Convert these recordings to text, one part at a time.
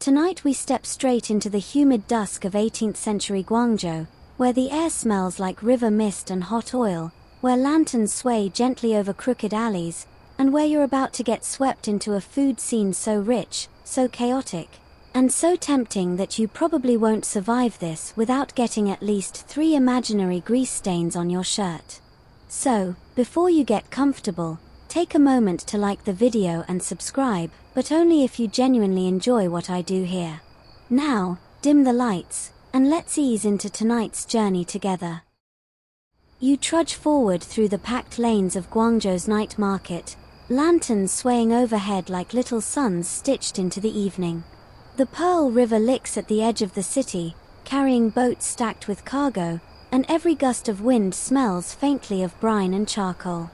Tonight we step straight into the humid dusk of 18th-century Guangzhou, where the air smells like river mist and hot oil, where lanterns sway gently over crooked alleys, and where you're about to get swept into a food scene so rich, so chaotic, and so tempting that you probably won't survive this without getting at least 3 imaginary grease stains on your shirt. So, before you get comfortable, take a moment to like the video and subscribe, but only if you genuinely enjoy what I do here. Now, dim the lights, and let's ease into tonight's journey together. You trudge forward through the packed lanes of Guangzhou's night market, lanterns swaying overhead like little suns stitched into the evening. The Pearl River licks at the edge of the city, carrying boats stacked with cargo, and every gust of wind smells faintly of brine and charcoal.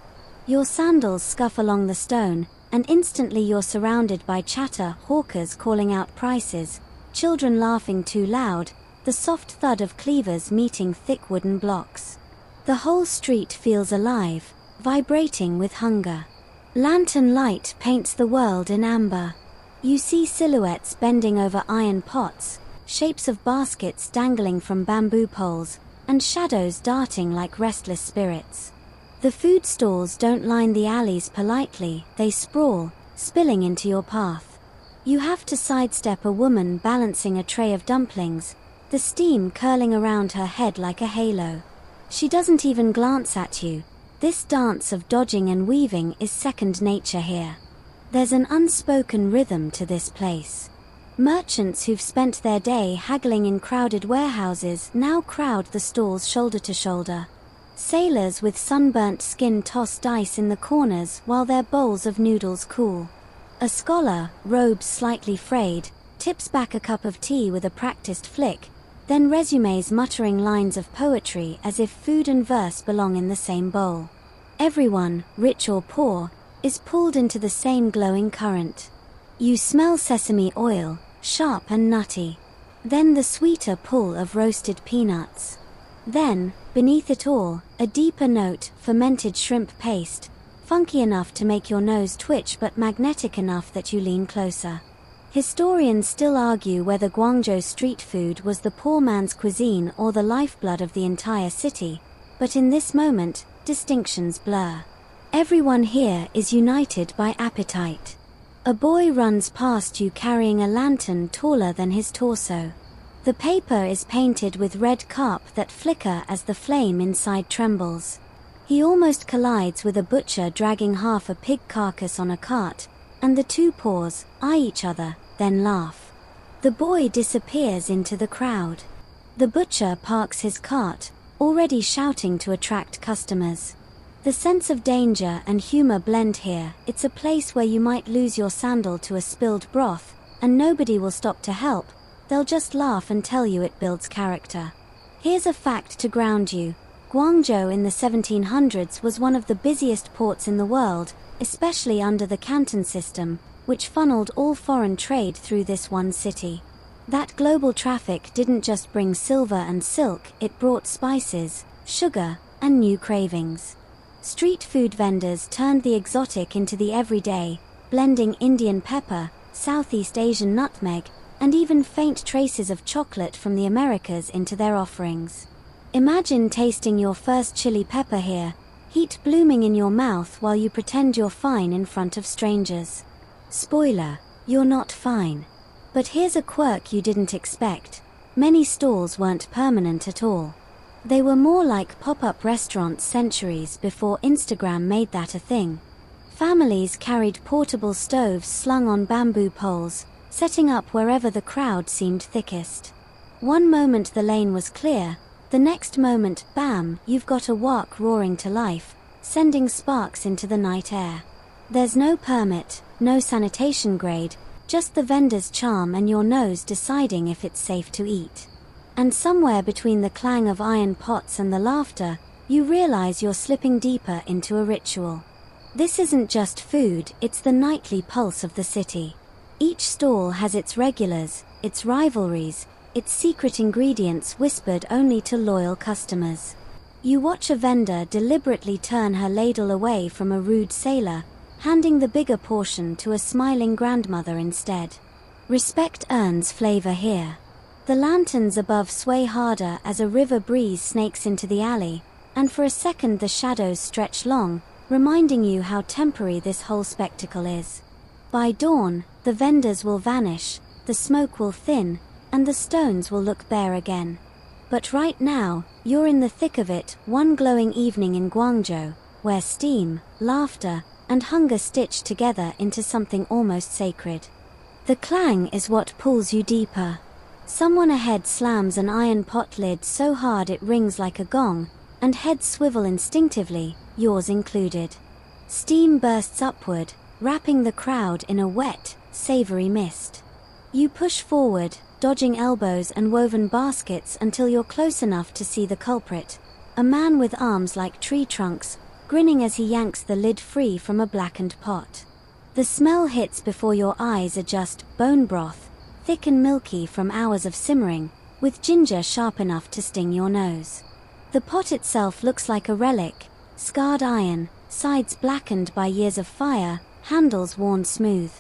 Your sandals scuff along the stone, and instantly you're surrounded by chatter, hawkers calling out prices, children laughing too loud, the soft thud of cleavers meeting thick wooden blocks. The whole street feels alive, vibrating with hunger. Lantern light paints the world in amber. You see silhouettes bending over iron pots, shapes of baskets dangling from bamboo poles, and shadows darting like restless spirits. The food stalls don't line the alleys politely, they sprawl, spilling into your path. You have to sidestep a woman balancing a tray of dumplings, the steam curling around her head like a halo. She doesn't even glance at you. This dance of dodging and weaving is second nature here. There's an unspoken rhythm to this place. Merchants who've spent their day haggling in crowded warehouses now crowd the stalls shoulder to shoulder. Sailors with sunburnt skin toss dice in the corners while their bowls of noodles cool. A scholar, robes slightly frayed, tips back a cup of tea with a practiced flick, then resumes muttering lines of poetry as if food and verse belong in the same bowl. Everyone, rich or poor, is pulled into the same glowing current. You smell sesame oil, sharp and nutty. Then the sweeter pull of roasted peanuts. Then, beneath it all, a deeper note, fermented shrimp paste, funky enough to make your nose twitch but magnetic enough that you lean closer. Historians still argue whether Guangzhou street food was the poor man's cuisine or the lifeblood of the entire city, but in this moment, distinctions blur. Everyone here is united by appetite. A boy runs past you carrying a lantern taller than his torso. The paper is painted with red carp that flicker as the flame inside trembles. He almost collides with a butcher dragging half a pig carcass on a cart, and the two pause, eye each other, then laugh. The boy disappears into the crowd. The butcher parks his cart, already shouting to attract customers. The sense of danger and humor blend here. It's a place where you might lose your sandal to a spilled broth, and nobody will stop to help. They'll just laugh and tell you it builds character. Here's a fact to ground you. Guangzhou in the 1700s was one of the busiest ports in the world, especially under the Canton system, which funneled all foreign trade through this one city. That global traffic didn't just bring silver and silk, it brought spices, sugar, and new cravings. Street food vendors turned the exotic into the everyday, blending Indian pepper, Southeast Asian nutmeg, and even faint traces of chocolate from the Americas into their offerings. Imagine tasting your first chili pepper here, heat blooming in your mouth while you pretend you're fine in front of strangers. Spoiler, you're not fine. But here's a quirk you didn't expect. Many stalls weren't permanent at all. They were more like pop-up restaurants centuries before Instagram made that a thing. Families carried portable stoves slung on bamboo poles, setting up wherever the crowd seemed thickest. One moment the lane was clear, the next moment, bam, you've got a wok roaring to life, sending sparks into the night air. There's no permit, no sanitation grade, just the vendor's charm and your nose deciding if it's safe to eat. And somewhere between the clang of iron pots and the laughter, you realize you're slipping deeper into a ritual. This isn't just food, it's the nightly pulse of the city. Each stall has its regulars, its rivalries, its secret ingredients whispered only to loyal customers. You watch a vendor deliberately turn her ladle away from a rude sailor, handing the bigger portion to a smiling grandmother instead. Respect earns flavor here. The lanterns above sway harder as a river breeze snakes into the alley, and for a second the shadows stretch long, reminding you how temporary this whole spectacle is. By dawn, the vendors will vanish, the smoke will thin, and the stones will look bare again. But right now, you're in the thick of it, one glowing evening in Guangzhou, where steam, laughter, and hunger stitch together into something almost sacred. The clang is what pulls you deeper. Someone ahead slams an iron pot lid so hard it rings like a gong, and heads swivel instinctively, yours included. Steam bursts upward, wrapping the crowd in a wet, savory mist. You push forward, dodging elbows and woven baskets until you're close enough to see the culprit, a man with arms like tree trunks, grinning as he yanks the lid free from a blackened pot. The smell hits before your eyes adjust, bone broth, thick and milky from hours of simmering, with ginger sharp enough to sting your nose. The pot itself looks like a relic, scarred iron, sides blackened by years of fire, handles worn smooth.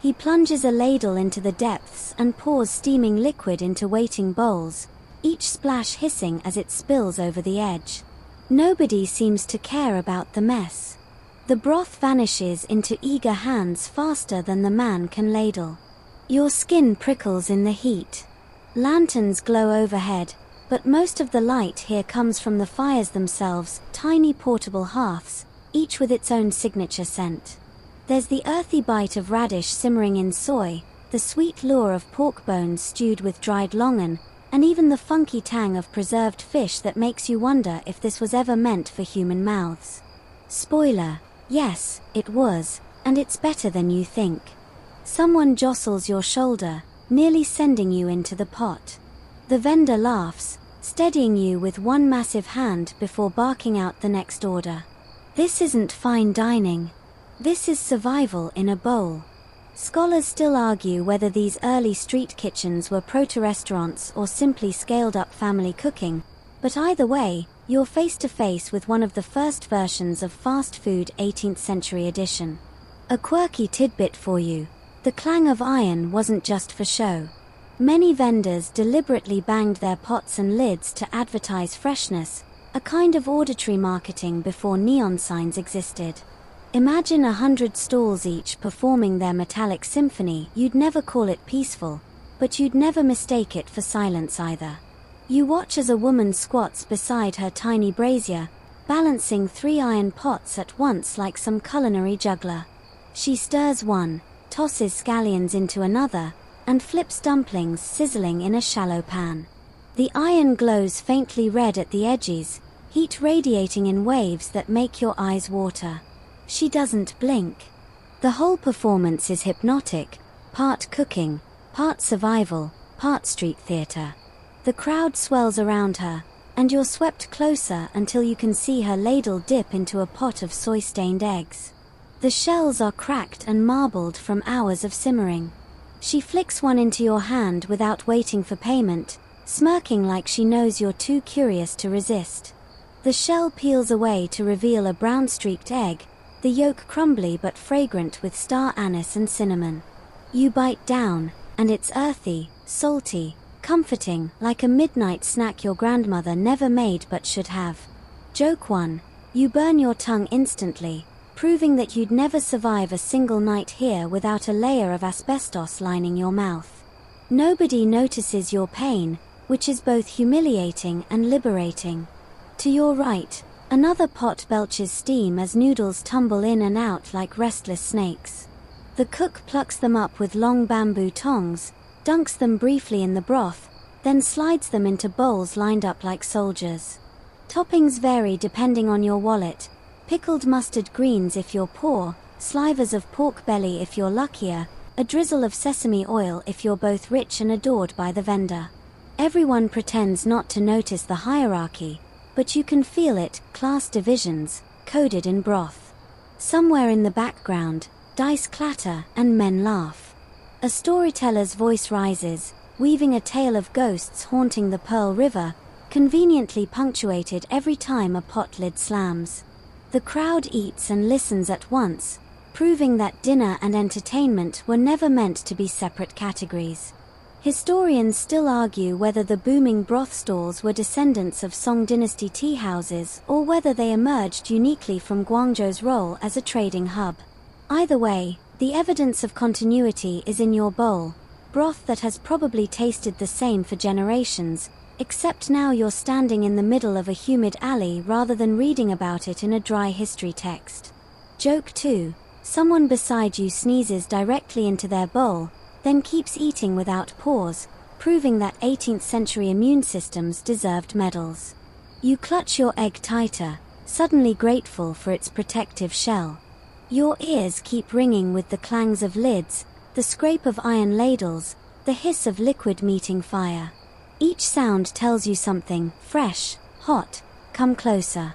He plunges a ladle into the depths and pours steaming liquid into waiting bowls, each splash hissing as it spills over the edge. Nobody seems to care about the mess. The broth vanishes into eager hands faster than the man can ladle. Your skin prickles in the heat. Lanterns glow overhead, but most of the light here comes from the fires themselves, tiny portable hearths, each with its own signature scent. There's the earthy bite of radish simmering in soy, the sweet lure of pork bones stewed with dried longan, and even the funky tang of preserved fish that makes you wonder if this was ever meant for human mouths. Spoiler: yes, it was, and it's better than you think. Someone jostles your shoulder, nearly sending you into the pot. The vendor laughs, steadying you with one massive hand before barking out the next order. This isn't fine dining. This is survival in a bowl. Scholars still argue whether these early street kitchens were proto-restaurants or simply scaled-up family cooking, but either way, you're face to face with one of the first versions of fast food 18th century edition. A quirky tidbit for you: the clang of iron wasn't just for show. Many vendors deliberately banged their pots and lids to advertise freshness, a kind of auditory marketing before neon signs existed. Imagine 100 stalls each performing their metallic symphony. You'd never call it peaceful, but you'd never mistake it for silence either. You watch as a woman squats beside her tiny brazier, balancing 3 iron pots at once like some culinary juggler. She stirs one, tosses scallions into another, and flips dumplings sizzling in a shallow pan. The iron glows faintly red at the edges, heat radiating in waves that make your eyes water. She doesn't blink. The whole performance is hypnotic, part cooking, part survival, part street theater. The crowd swells around her, and you're swept closer until you can see her ladle dip into a pot of soy-stained eggs. The shells are cracked and marbled from hours of simmering. She flicks one into your hand without waiting for payment, smirking like she knows you're too curious to resist. The shell peels away to reveal a brown-streaked egg, the yolk crumbly but fragrant with star anise and cinnamon. You bite down, and it's earthy, salty, comforting, like a midnight snack your grandmother never made but should have. Joke 1. You burn your tongue instantly, proving that you'd never survive a single night here without a layer of asbestos lining your mouth. Nobody notices your pain, which is both humiliating and liberating. To your right, another pot belches steam as noodles tumble in and out like restless snakes. The cook plucks them up with long bamboo tongs, dunks them briefly in the broth, then slides them into bowls lined up like soldiers. Toppings vary depending on your wallet: pickled mustard greens if you're poor, slivers of pork belly if you're luckier, a drizzle of sesame oil if you're both rich and adored by the vendor. Everyone pretends not to notice the hierarchy, but you can feel it: class divisions, coded in broth. Somewhere in the background, dice clatter and men laugh. A storyteller's voice rises, weaving a tale of ghosts haunting the Pearl River, conveniently punctuated every time a pot lid slams. The crowd eats and listens at once, proving that dinner and entertainment were never meant to be separate categories. Historians still argue whether the booming broth stalls were descendants of Song dynasty tea houses or whether they emerged uniquely from Guangzhou's role as a trading hub. Either way, the evidence of continuity is in your bowl, broth that has probably tasted the same for generations, except now you're standing in the middle of a humid alley rather than reading about it in a dry history text. Joke 2. Someone beside you sneezes directly into their bowl, then keeps eating without pause, proving that 18th century immune systems deserved medals. You clutch your egg tighter, suddenly grateful for its protective shell. Your ears keep ringing with the clangs of lids, the scrape of iron ladles, the hiss of liquid meeting fire. Each sound tells you something: fresh, hot, come closer.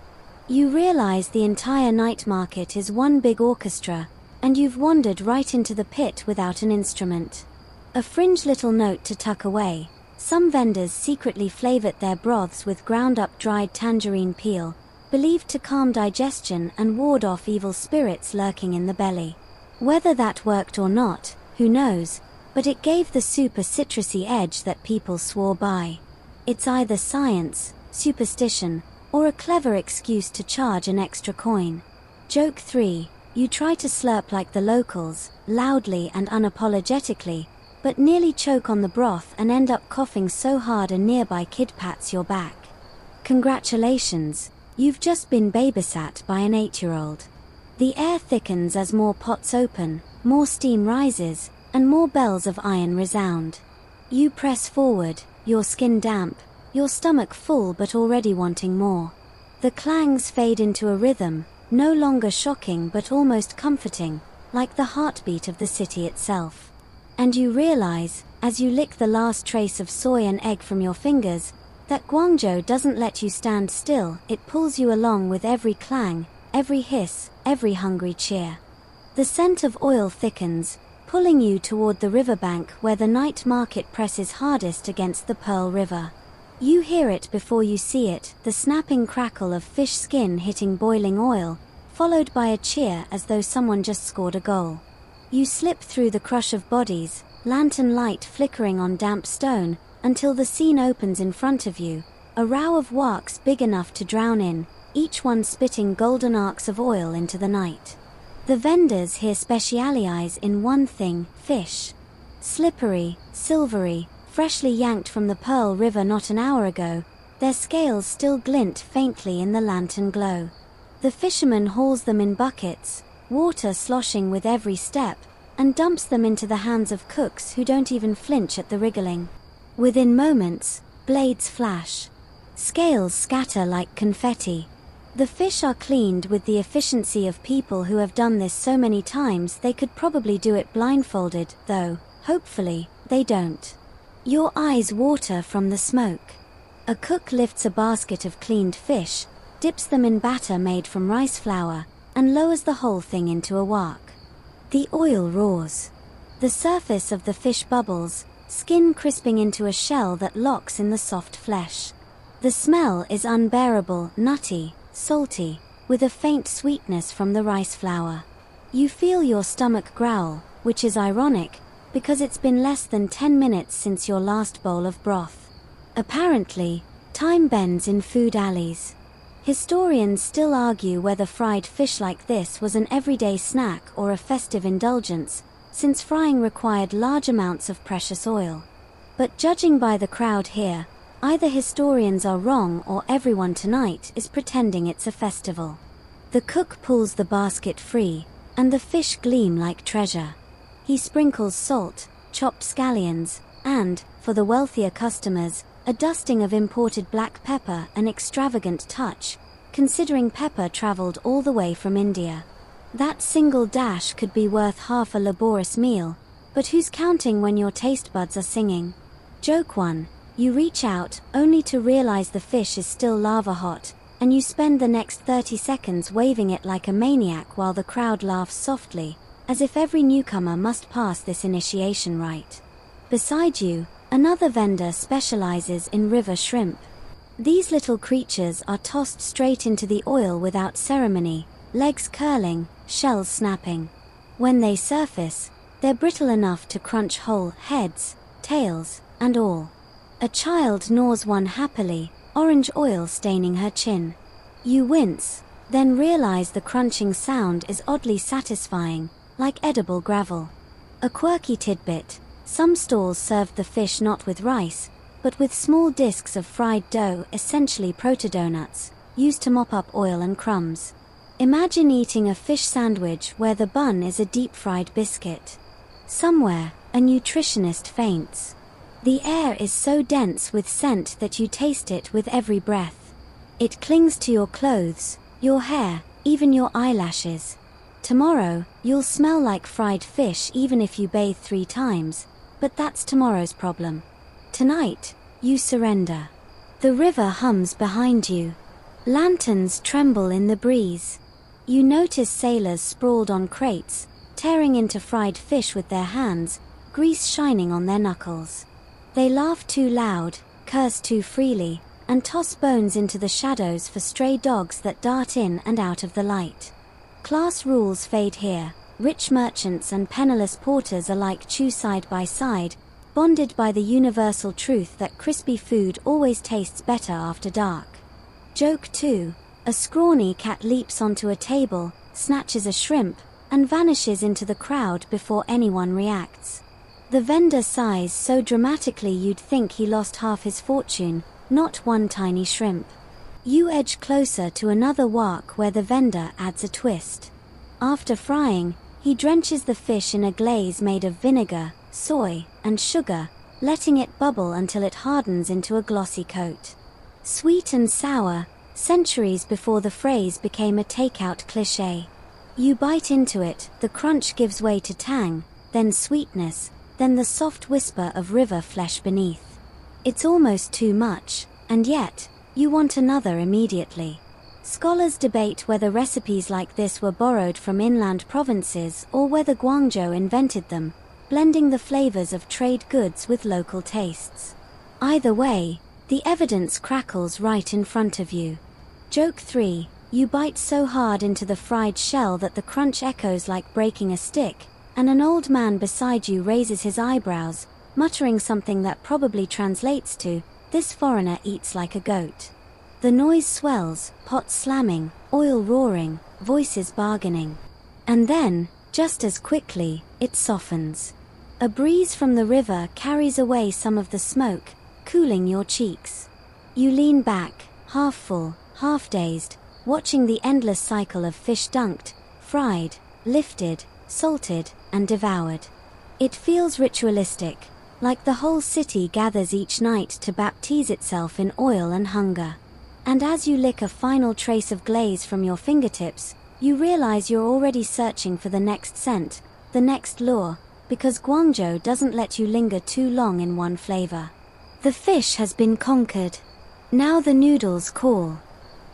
You realize the entire night market is one big orchestra, and you've wandered right into the pit without an instrument. A fringe little note to tuck away: some vendors secretly flavored their broths with ground-up dried tangerine peel, believed to calm digestion and ward off evil spirits lurking in the belly. Whether that worked or not, who knows, but it gave the soup a citrusy edge that people swore by. It's either science, superstition, or a clever excuse to charge an extra coin. Joke 3. You try to slurp like the locals, loudly and unapologetically, but nearly choke on the broth and end up coughing so hard a nearby kid pats your back. Congratulations, you've just been babysat by an 8-year-old. The air thickens as more pots open, more steam rises, and more bells of iron resound. You press forward, your skin damp, your stomach full but already wanting more. The clangs fade into a rhythm, no longer shocking but almost comforting, like the heartbeat of the city itself. And you realize, as you lick the last trace of soy and egg from your fingers, that Guangzhou doesn't let you stand still, it pulls you along with every clang, every hiss, every hungry cheer. The scent of oil thickens, pulling you toward the riverbank where the night market presses hardest against the Pearl River. You hear it before you see it, the snapping crackle of fish skin hitting boiling oil, followed by a cheer as though someone just scored a goal. You slip through the crush of bodies, lantern light flickering on damp stone, until the scene opens in front of you, a row of warks big enough to drown in, each one spitting golden arcs of oil into the night. The vendors here specialize in one thing: fish. Slippery, silvery, freshly yanked from the Pearl River not an hour ago, their scales still glint faintly in the lantern glow. The fisherman hauls them in buckets, water sloshing with every step, and dumps them into the hands of cooks who don't even flinch at the wriggling. Within moments, blades flash. Scales scatter like confetti. The fish are cleaned with the efficiency of people who have done this so many times they could probably do it blindfolded, though, hopefully, they don't. Your eyes water from the smoke. A cook lifts a basket of cleaned fish, dips them in batter made from rice flour, and lowers the whole thing into a wok. The oil roars. The surface of the fish bubbles, skin crisping into a shell that locks in the soft flesh. The smell is unbearable, nutty, salty, with a faint sweetness from the rice flour. You feel your stomach growl, which is ironic, because it's been less than 10 minutes since your last bowl of broth. Apparently, time bends in food alleys. Historians still argue whether fried fish like this was an everyday snack or a festive indulgence, since frying required large amounts of precious oil. But judging by the crowd here, either historians are wrong or everyone tonight is pretending it's a festival. The cook pulls the basket free, and the fish gleam like treasure. He sprinkles salt, chopped scallions, and, for the wealthier customers, a dusting of imported black pepper, an extravagant touch, considering pepper traveled all the way from India. That single dash could be worth half a laborious meal, but who's counting when your taste buds are singing? Joke 1. You reach out, only to realize the fish is still lava hot, and you spend the next 30 seconds waving it like a maniac while the crowd laughs softly, as if every newcomer must pass this initiation rite. Beside you, another vendor specializes in river shrimp. These little creatures are tossed straight into the oil without ceremony, legs curling, shells snapping. When they surface, they're brittle enough to crunch whole heads, tails, and all. A child gnaws one happily, orange oil staining her chin. You wince, then realize the crunching sound is oddly satisfying, like edible gravel. A quirky tidbit: some stalls served the fish not with rice, but with small discs of fried dough, essentially proto-donuts, used to mop up oil and crumbs. Imagine eating a fish sandwich where the bun is a deep-fried biscuit. Somewhere, a nutritionist faints. The air is so dense with scent that you taste it with every breath. It clings to your clothes, your hair, even your eyelashes. Tomorrow, you'll smell like fried fish even if you bathe 3 times, but that's tomorrow's problem. Tonight, you surrender. The river hums behind you. Lanterns tremble in the breeze. You notice sailors sprawled on crates, tearing into fried fish with their hands, grease shining on their knuckles. They laugh too loud, curse too freely, and toss bones into the shadows for stray dogs that dart in and out of the light. Class rules fade here. Rich merchants and penniless porters alike chew side by side, bonded by the universal truth that crispy food always tastes better after dark. Joke 2. A scrawny cat leaps onto a table, snatches a shrimp, and vanishes into the crowd before anyone reacts. The vendor sighs so dramatically you'd think he lost half his fortune, not one tiny shrimp. You edge closer to another wok where the vendor adds a twist. After frying, he drenches the fish in a glaze made of vinegar, soy, and sugar, letting it bubble until it hardens into a glossy coat. Sweet and sour, centuries before the phrase became a takeout cliché. You bite into it, the crunch gives way to tang, then sweetness, then the soft whisper of river flesh beneath. It's almost too much, and yet, you want another immediately. Scholars debate whether recipes like this were borrowed from inland provinces or whether Guangzhou invented them, blending the flavors of trade goods with local tastes. Either way, the evidence crackles right in front of you. Joke 3. You bite so hard into the fried shell that the crunch echoes like breaking a stick, and an old man beside you raises his eyebrows, muttering something that probably translates to, "This foreigner eats like a goat." The noise swells, pots slamming, oil roaring, voices bargaining. And then, just as quickly, it softens. A breeze from the river carries away some of the smoke, cooling your cheeks. You lean back, half full, half dazed, watching the endless cycle of fish dunked, fried, lifted, salted, and devoured. It feels ritualistic, like the whole city gathers each night to baptize itself in oil and hunger. And as you lick a final trace of glaze from your fingertips, you realize you're already searching for the next scent, the next lure, because Guangzhou doesn't let you linger too long in one flavor. The fish has been conquered. Now the noodles call.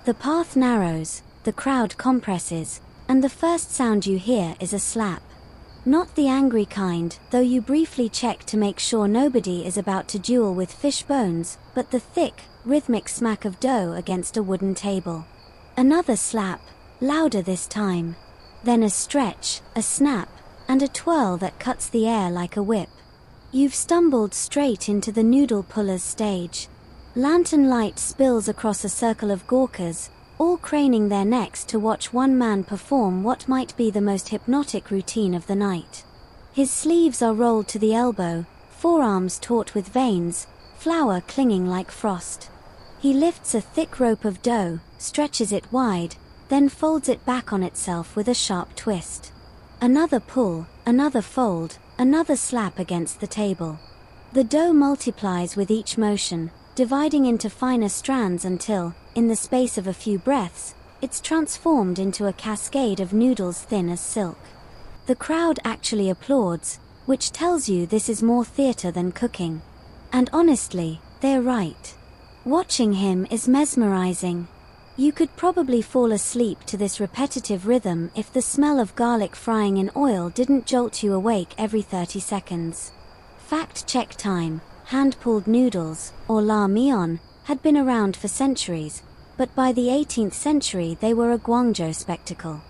The path narrows, the crowd compresses, and the first sound you hear is a slap. Not the angry kind, though you briefly check to make sure nobody is about to duel with fish bones, but the thick, rhythmic smack of dough against a wooden table. Another slap, louder this time. Then a stretch, a snap, and a twirl that cuts the air like a whip. You've stumbled straight into the noodle puller's stage. Lantern light spills across a circle of gawkers, all craning their necks to watch one man perform what might be the most hypnotic routine of the night. His sleeves are rolled to the elbow, forearms taut with veins, flour clinging like frost. He lifts a thick rope of dough, stretches it wide, then folds it back on itself with a sharp twist. Another pull, another fold, another slap against the table. The dough multiplies with each motion, dividing into finer strands until, in the space of a few breaths, it's transformed into a cascade of noodles thin as silk. The crowd actually applauds, which tells you this is more theater than cooking. And honestly, they're right. Watching him is mesmerizing. You could probably fall asleep to this repetitive rhythm if the smell of garlic frying in oil didn't jolt you awake every 30 seconds. Fact check time: hand-pulled noodles, or la mian, had been around for centuries, but by the 18th century they were a Guangzhou spectacle.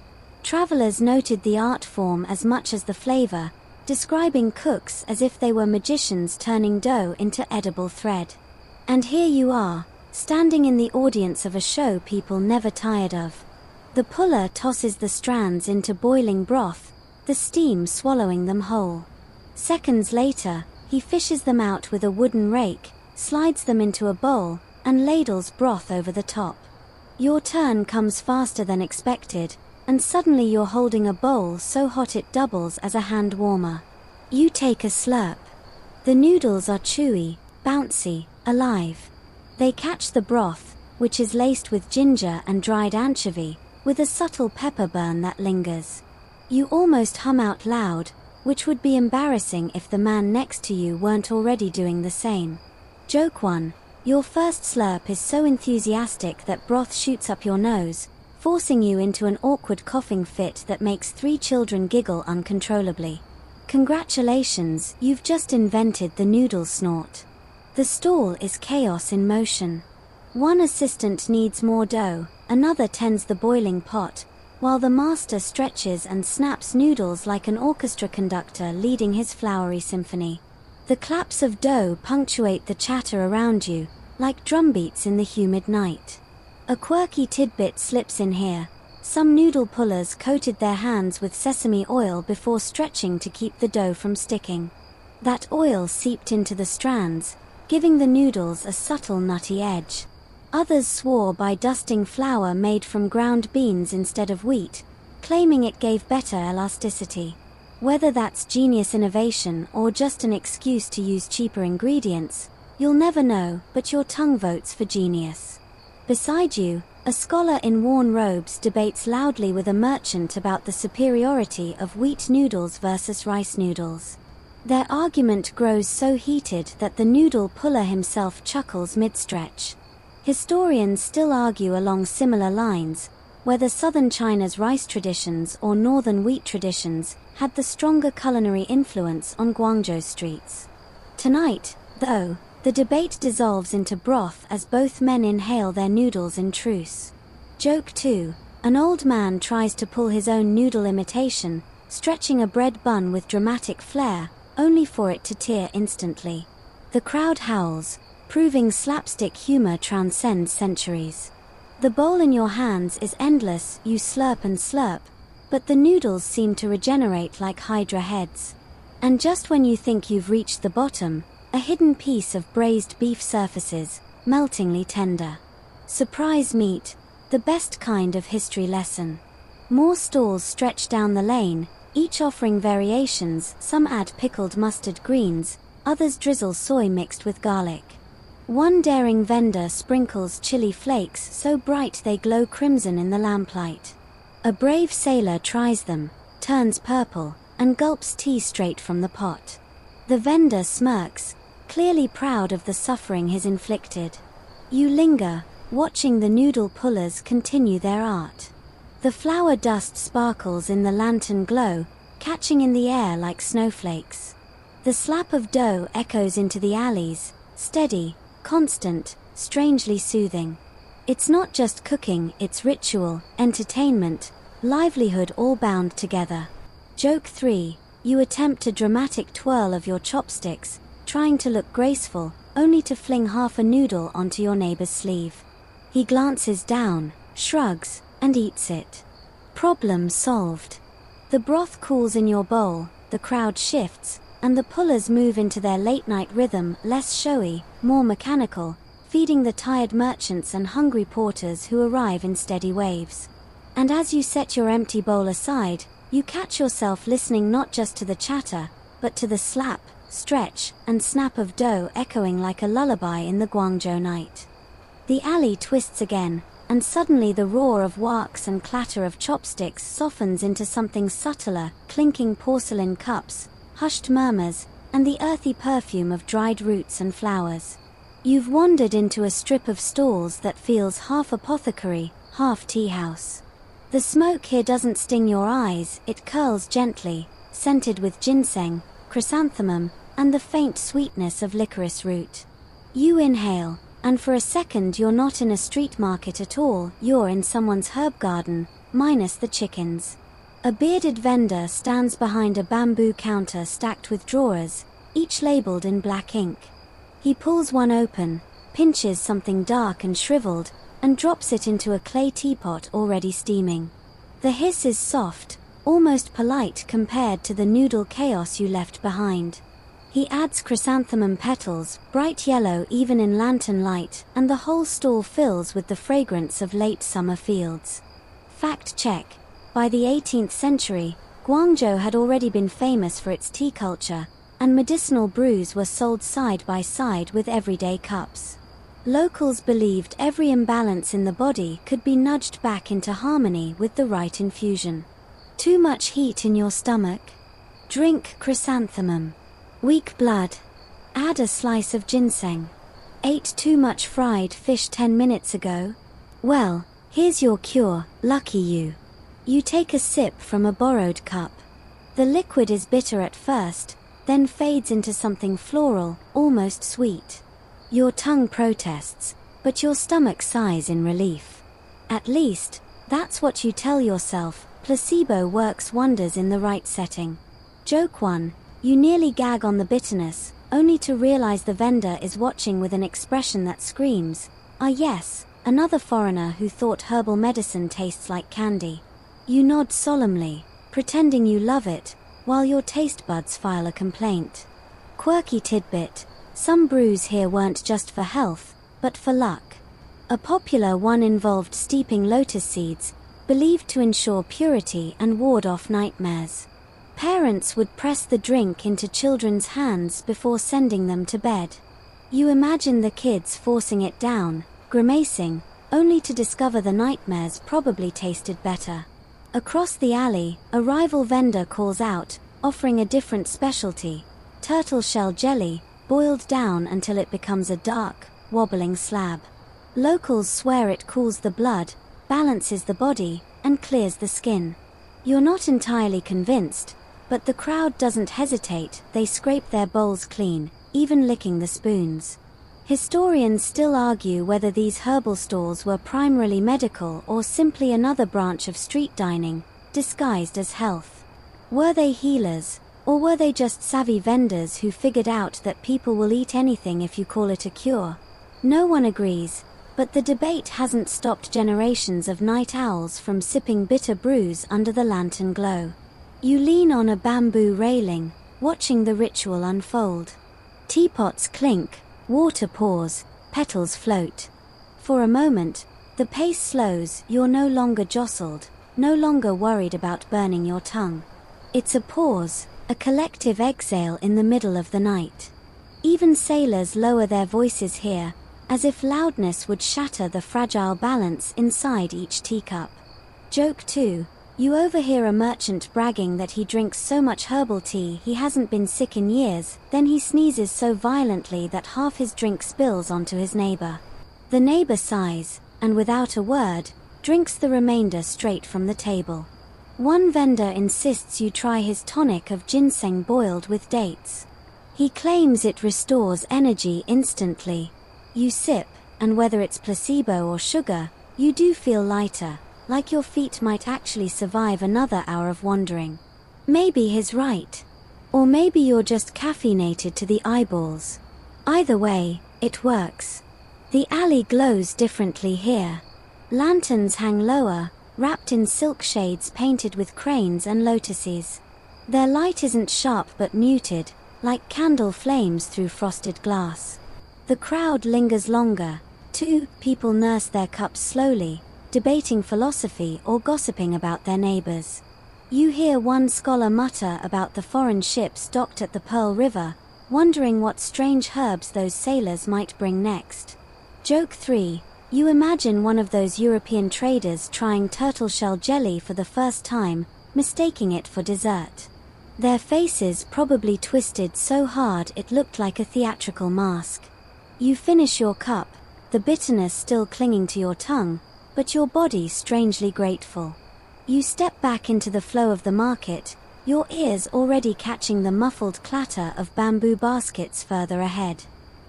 Travelers noted the art form as much as the flavor, describing cooks as if they were magicians turning dough into edible thread. And here you are, standing in the audience of a show people never tired of. The puller tosses the strands into boiling broth, the steam swallowing them whole. Seconds later, he fishes them out with a wooden rake, slides them into a bowl, and ladles broth over the top. Your turn comes faster than expected, and suddenly you're holding a bowl so hot it doubles as a hand warmer. You take a slurp. The noodles are chewy, bouncy, alive. They catch the broth, which is laced with ginger and dried anchovy, with a subtle pepper burn that lingers. You almost hum out loud, which would be embarrassing if the man next to you weren't already doing the same. Joke 1. Your first slurp is so enthusiastic that broth shoots up your nose, forcing you into an awkward coughing fit that makes 3 children giggle uncontrollably. Congratulations, you've just invented the noodle snort. The stall is chaos in motion. One assistant needs more dough, another tends the boiling pot, while the master stretches and snaps noodles like an orchestra conductor leading his flowery symphony. The claps of dough punctuate the chatter around you, like drumbeats in the humid night. A quirky tidbit slips in here. Some noodle pullers coated their hands with sesame oil before stretching to keep the dough from sticking. That oil seeped into the strands, giving the noodles a subtle nutty edge. Others swore by dusting flour made from ground beans instead of wheat, claiming it gave better elasticity. Whether that's genius innovation or just an excuse to use cheaper ingredients, you'll never know, but your tongue votes for genius. Beside you, a scholar in worn robes debates loudly with a merchant about the superiority of wheat noodles versus rice noodles. Their argument grows so heated that the noodle puller himself chuckles mid-stretch. Historians still argue along similar lines, whether southern China's rice traditions or northern wheat traditions had the stronger culinary influence on Guangzhou streets. Tonight, though, the debate dissolves into broth as both men inhale their noodles in truce. Joke 2. An old man tries to pull his own noodle imitation, stretching a bread bun with dramatic flair, only for it to tear instantly. The crowd howls, proving slapstick humor transcends centuries. The bowl in your hands is endless, you slurp and slurp, but the noodles seem to regenerate like hydra heads. And just when you think you've reached the bottom, a hidden piece of braised beef surfaces, meltingly tender. Surprise meat, the best kind of history lesson. More stalls stretch down the lane, each offering variations. Some add pickled mustard greens, others drizzle soy mixed with garlic. One daring vendor sprinkles chili flakes so bright they glow crimson in the lamplight. A brave sailor tries them, turns purple, and gulps tea straight from the pot. The vendor smirks, clearly proud of the suffering he's inflicted. You linger, watching the noodle pullers continue their art. The flour dust sparkles in the lantern glow, catching in the air like snowflakes. The slap of dough echoes into the alleys, steady, constant, strangely soothing. It's not just cooking, it's ritual, entertainment, livelihood all bound together. Joke 3. You attempt a dramatic twirl of your chopsticks, trying to look graceful, only to fling half a noodle onto your neighbor's sleeve. He glances down, shrugs, and eats it. Problem solved. The broth cools in your bowl, the crowd shifts, and the pullers move into their late-night rhythm, less showy, more mechanical, feeding the tired merchants and hungry porters who arrive in steady waves. And as you set your empty bowl aside, you catch yourself listening not just to the chatter, but to the slap, stretch, and snap of dough echoing like a lullaby in the Guangzhou night. The alley twists again, and suddenly the roar of woks and clatter of chopsticks softens into something subtler, clinking porcelain cups, hushed murmurs, and the earthy perfume of dried roots and flowers. You've wandered into a strip of stalls that feels half apothecary, half tea house. The smoke here doesn't sting your eyes, it curls gently, scented with ginseng, chrysanthemum, and the faint sweetness of licorice root. You inhale, and for a second you're not in a street market at all, you're in someone's herb garden, minus the chickens. A bearded vendor stands behind a bamboo counter stacked with drawers, each labeled in black ink. He pulls one open, pinches something dark and shriveled, and drops it into a clay teapot already steaming. The hiss is soft, almost polite compared to the noodle chaos you left behind. He adds chrysanthemum petals, bright yellow even in lantern light, and the whole stall fills with the fragrance of late summer fields. Fact check. By the 18th century, Guangzhou had already been famous for its tea culture, and medicinal brews were sold side by side with everyday cups. Locals believed every imbalance in the body could be nudged back into harmony with the right infusion. Too much heat in your stomach? Drink chrysanthemum. Weak blood? Add a slice of ginseng. Ate too much fried fish 10 minutes ago? Well, here's your cure, lucky you. You take a sip from a borrowed cup. The liquid is bitter at first, then fades into something floral, almost sweet. Your tongue protests, but your stomach sighs in relief. At least, that's what you tell yourself. Placebo works wonders in the right setting. Joke 1. You nearly gag on the bitterness, only to realize the vendor is watching with an expression that screams, "Ah yes, another foreigner who thought herbal medicine tastes like candy." You nod solemnly, pretending you love it, while your taste buds file a complaint. Quirky tidbit: some brews here weren't just for health, but for luck. A popular one involved steeping lotus seeds, believed to ensure purity and ward off nightmares. Parents would press the drink into children's hands before sending them to bed. You imagine the kids forcing it down, grimacing, only to discover the nightmares probably tasted better. Across the alley, a rival vendor calls out, offering a different specialty: turtle shell jelly, boiled down until it becomes a dark, wobbling slab. Locals swear it cools the blood, balances the body, and clears the skin. You're not entirely convinced, but the crowd doesn't hesitate. They scrape their bowls clean, even licking the spoons. Historians still argue whether these herbal stalls were primarily medical or simply another branch of street dining, disguised as health. Were they healers, or were they just savvy vendors who figured out that people will eat anything if you call it a cure? No one agrees, but the debate hasn't stopped generations of night owls from sipping bitter brews under the lantern glow. You lean on a bamboo railing, watching the ritual unfold. Teapots clink, water pours, petals float. For a moment, the pace slows. You're no longer jostled, no longer worried about burning your tongue. It's a pause, a collective exhale in the middle of the night. Even sailors lower their voices here, as if loudness would shatter the fragile balance inside each teacup. Joke 2. You overhear a merchant bragging that he drinks so much herbal tea he hasn't been sick in years, then he sneezes so violently that half his drink spills onto his neighbor. The neighbor sighs, and without a word, drinks the remainder straight from the table. One vendor insists you try his tonic of ginseng boiled with dates. He claims it restores energy instantly. You sip, and whether it's placebo or sugar, you do feel lighter, like your feet might actually survive another hour of wandering. Maybe he's right. Or maybe you're just caffeinated to the eyeballs. Either way, it works. The alley glows differently here. Lanterns hang lower, wrapped in silk shades painted with cranes and lotuses. Their light isn't sharp but muted, like candle flames through frosted glass. The crowd lingers longer. 2 people nurse their cups slowly, debating philosophy or gossiping about their neighbors. You hear one scholar mutter about the foreign ships docked at the Pearl River, wondering what strange herbs those sailors might bring next. Joke 3. You imagine one of those European traders trying turtle shell jelly for the first time, mistaking it for dessert. Their faces probably twisted so hard it looked like a theatrical mask. You finish your cup, the bitterness still clinging to your tongue, but your body strangely grateful. You step back into the flow of the market, your ears already catching the muffled clatter of bamboo baskets further ahead.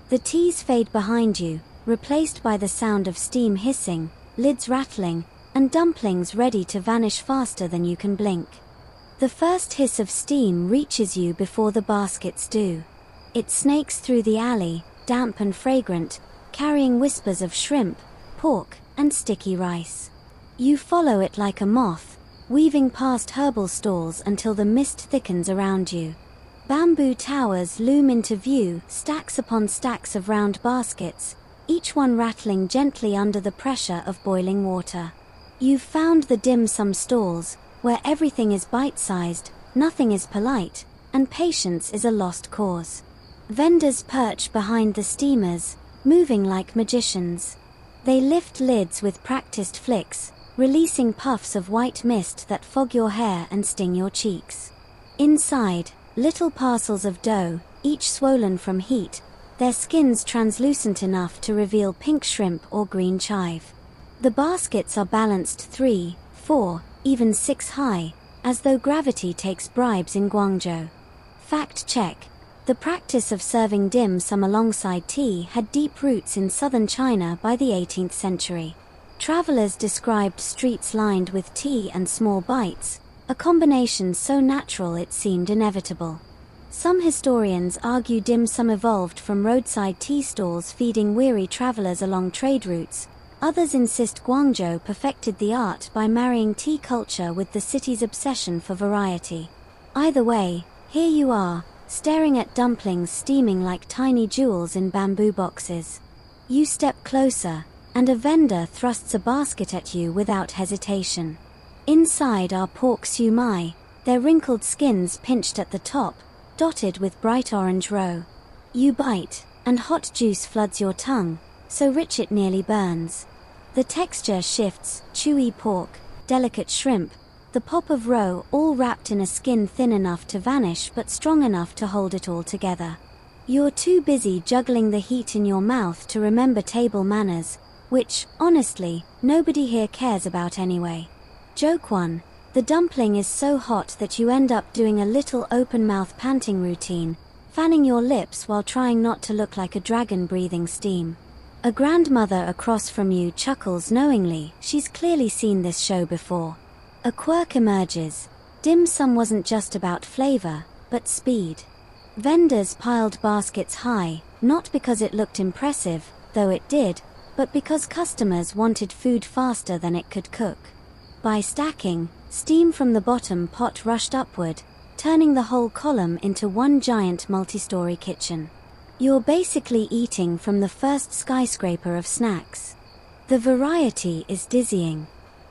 The teas fade behind you, replaced by the sound of steam hissing, lids rattling, and dumplings ready to vanish faster than you can blink. The first hiss of steam reaches you before the baskets do. It snakes through the alley, damp and fragrant, carrying whispers of shrimp, pork, and sticky rice. You follow it like a moth, weaving past herbal stalls until the mist thickens around you. Bamboo towers loom into view, stacks upon stacks of round baskets, each one rattling gently under the pressure of boiling water. You've found the dim sum stalls, where everything is bite-sized, nothing is polite, and patience is a lost cause. Vendors perch behind the steamers, moving like magicians. They lift lids with practiced flicks, releasing puffs of white mist that fog your hair and sting your cheeks. Inside, little parcels of dough, each swollen from heat, their skins translucent enough to reveal pink shrimp or green chive. The baskets are balanced 3, 4, even 6 high, as though gravity takes bribes in Guangzhou. Fact check. The practice of serving dim sum alongside tea had deep roots in southern China by the 18th century. Travelers described streets lined with tea and small bites, a combination so natural it seemed inevitable. Some historians argue dim sum evolved from roadside tea stalls feeding weary travelers along trade routes. Others insist Guangzhou perfected the art by marrying tea culture with the city's obsession for variety. Either way, here you are, staring at dumplings steaming like tiny jewels in bamboo boxes. You step closer, and a vendor thrusts a basket at you without hesitation. Inside are pork siu mai, their wrinkled skins pinched at the top, dotted with bright orange roe. You bite, and hot juice floods your tongue, so rich it nearly burns. The texture shifts, chewy pork, delicate shrimp, the pop of roe, all wrapped in a skin thin enough to vanish but strong enough to hold it all together. You're too busy juggling the heat in your mouth to remember table manners, which, honestly, nobody here cares about anyway. Joke 1. The dumpling is so hot that you end up doing a little open-mouth panting routine, fanning your lips while trying not to look like a dragon breathing steam. A grandmother across from you chuckles knowingly, she's clearly seen this show before. A quirk emerges. Dim sum wasn't just about flavor, but speed. Vendors piled baskets high, not because it looked impressive, though it did, but because customers wanted food faster than it could cook. By stacking, steam from the bottom pot rushed upward, turning the whole column into one giant multi-story kitchen. You're basically eating from the first skyscraper of snacks. The variety is dizzying.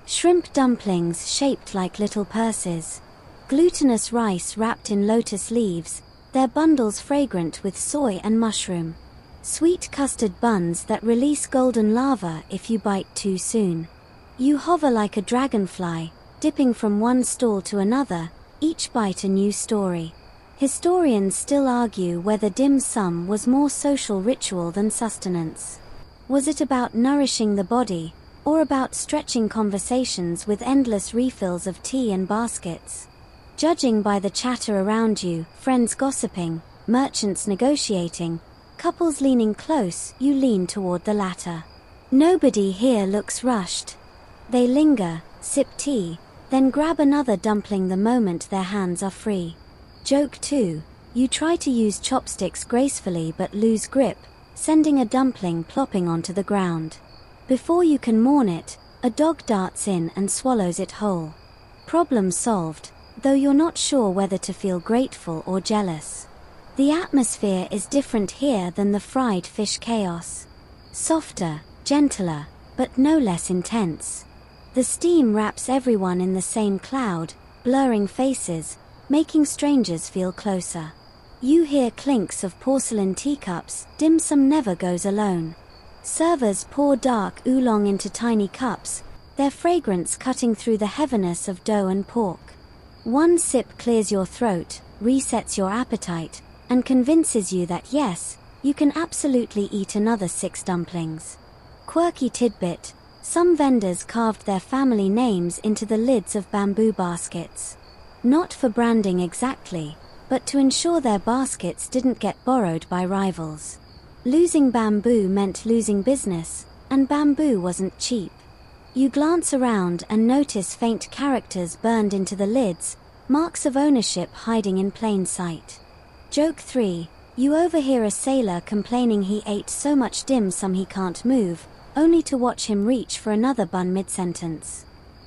Shrimp dumplings shaped like little purses. Glutinous rice wrapped in lotus leaves, their bundles fragrant with soy and mushroom. Sweet custard buns that release golden lava if you bite too soon. You hover like a dragonfly, dipping from one stall to another, each bite a new story. Historians still argue whether dim sum was more social ritual than sustenance. Was it about nourishing the body, or about stretching conversations with endless refills of tea and baskets? Judging by the chatter around you, friends gossiping, merchants negotiating, couples leaning close, you lean toward the latter. Nobody here looks rushed. They linger, sip tea, then grab another dumpling the moment their hands are free. Joke 2. You try to use chopsticks gracefully but lose grip, sending a dumpling plopping onto the ground. Before you can mourn it, a dog darts in and swallows it whole. Problem solved, though you're not sure whether to feel grateful or jealous. The atmosphere is different here than the fried fish chaos. Softer, gentler, but no less intense. The steam wraps everyone in the same cloud, blurring faces, making strangers feel closer. You hear clinks of porcelain teacups, dim sum never goes alone. Servers pour dark oolong into tiny cups, their fragrance cutting through the heaviness of dough and pork. One sip clears your throat, resets your appetite, and convinces you that yes, you can absolutely eat another 6 dumplings. Quirky tidbit. Some vendors carved their family names into the lids of bamboo baskets. Not for branding exactly, but to ensure their baskets didn't get borrowed by rivals. Losing bamboo meant losing business, and bamboo wasn't cheap. You glance around and notice faint characters burned into the lids, marks of ownership hiding in plain sight. Joke 3. You overhear a sailor complaining he ate so much dim sum he can't move, only to watch him reach for another bun mid-sentence.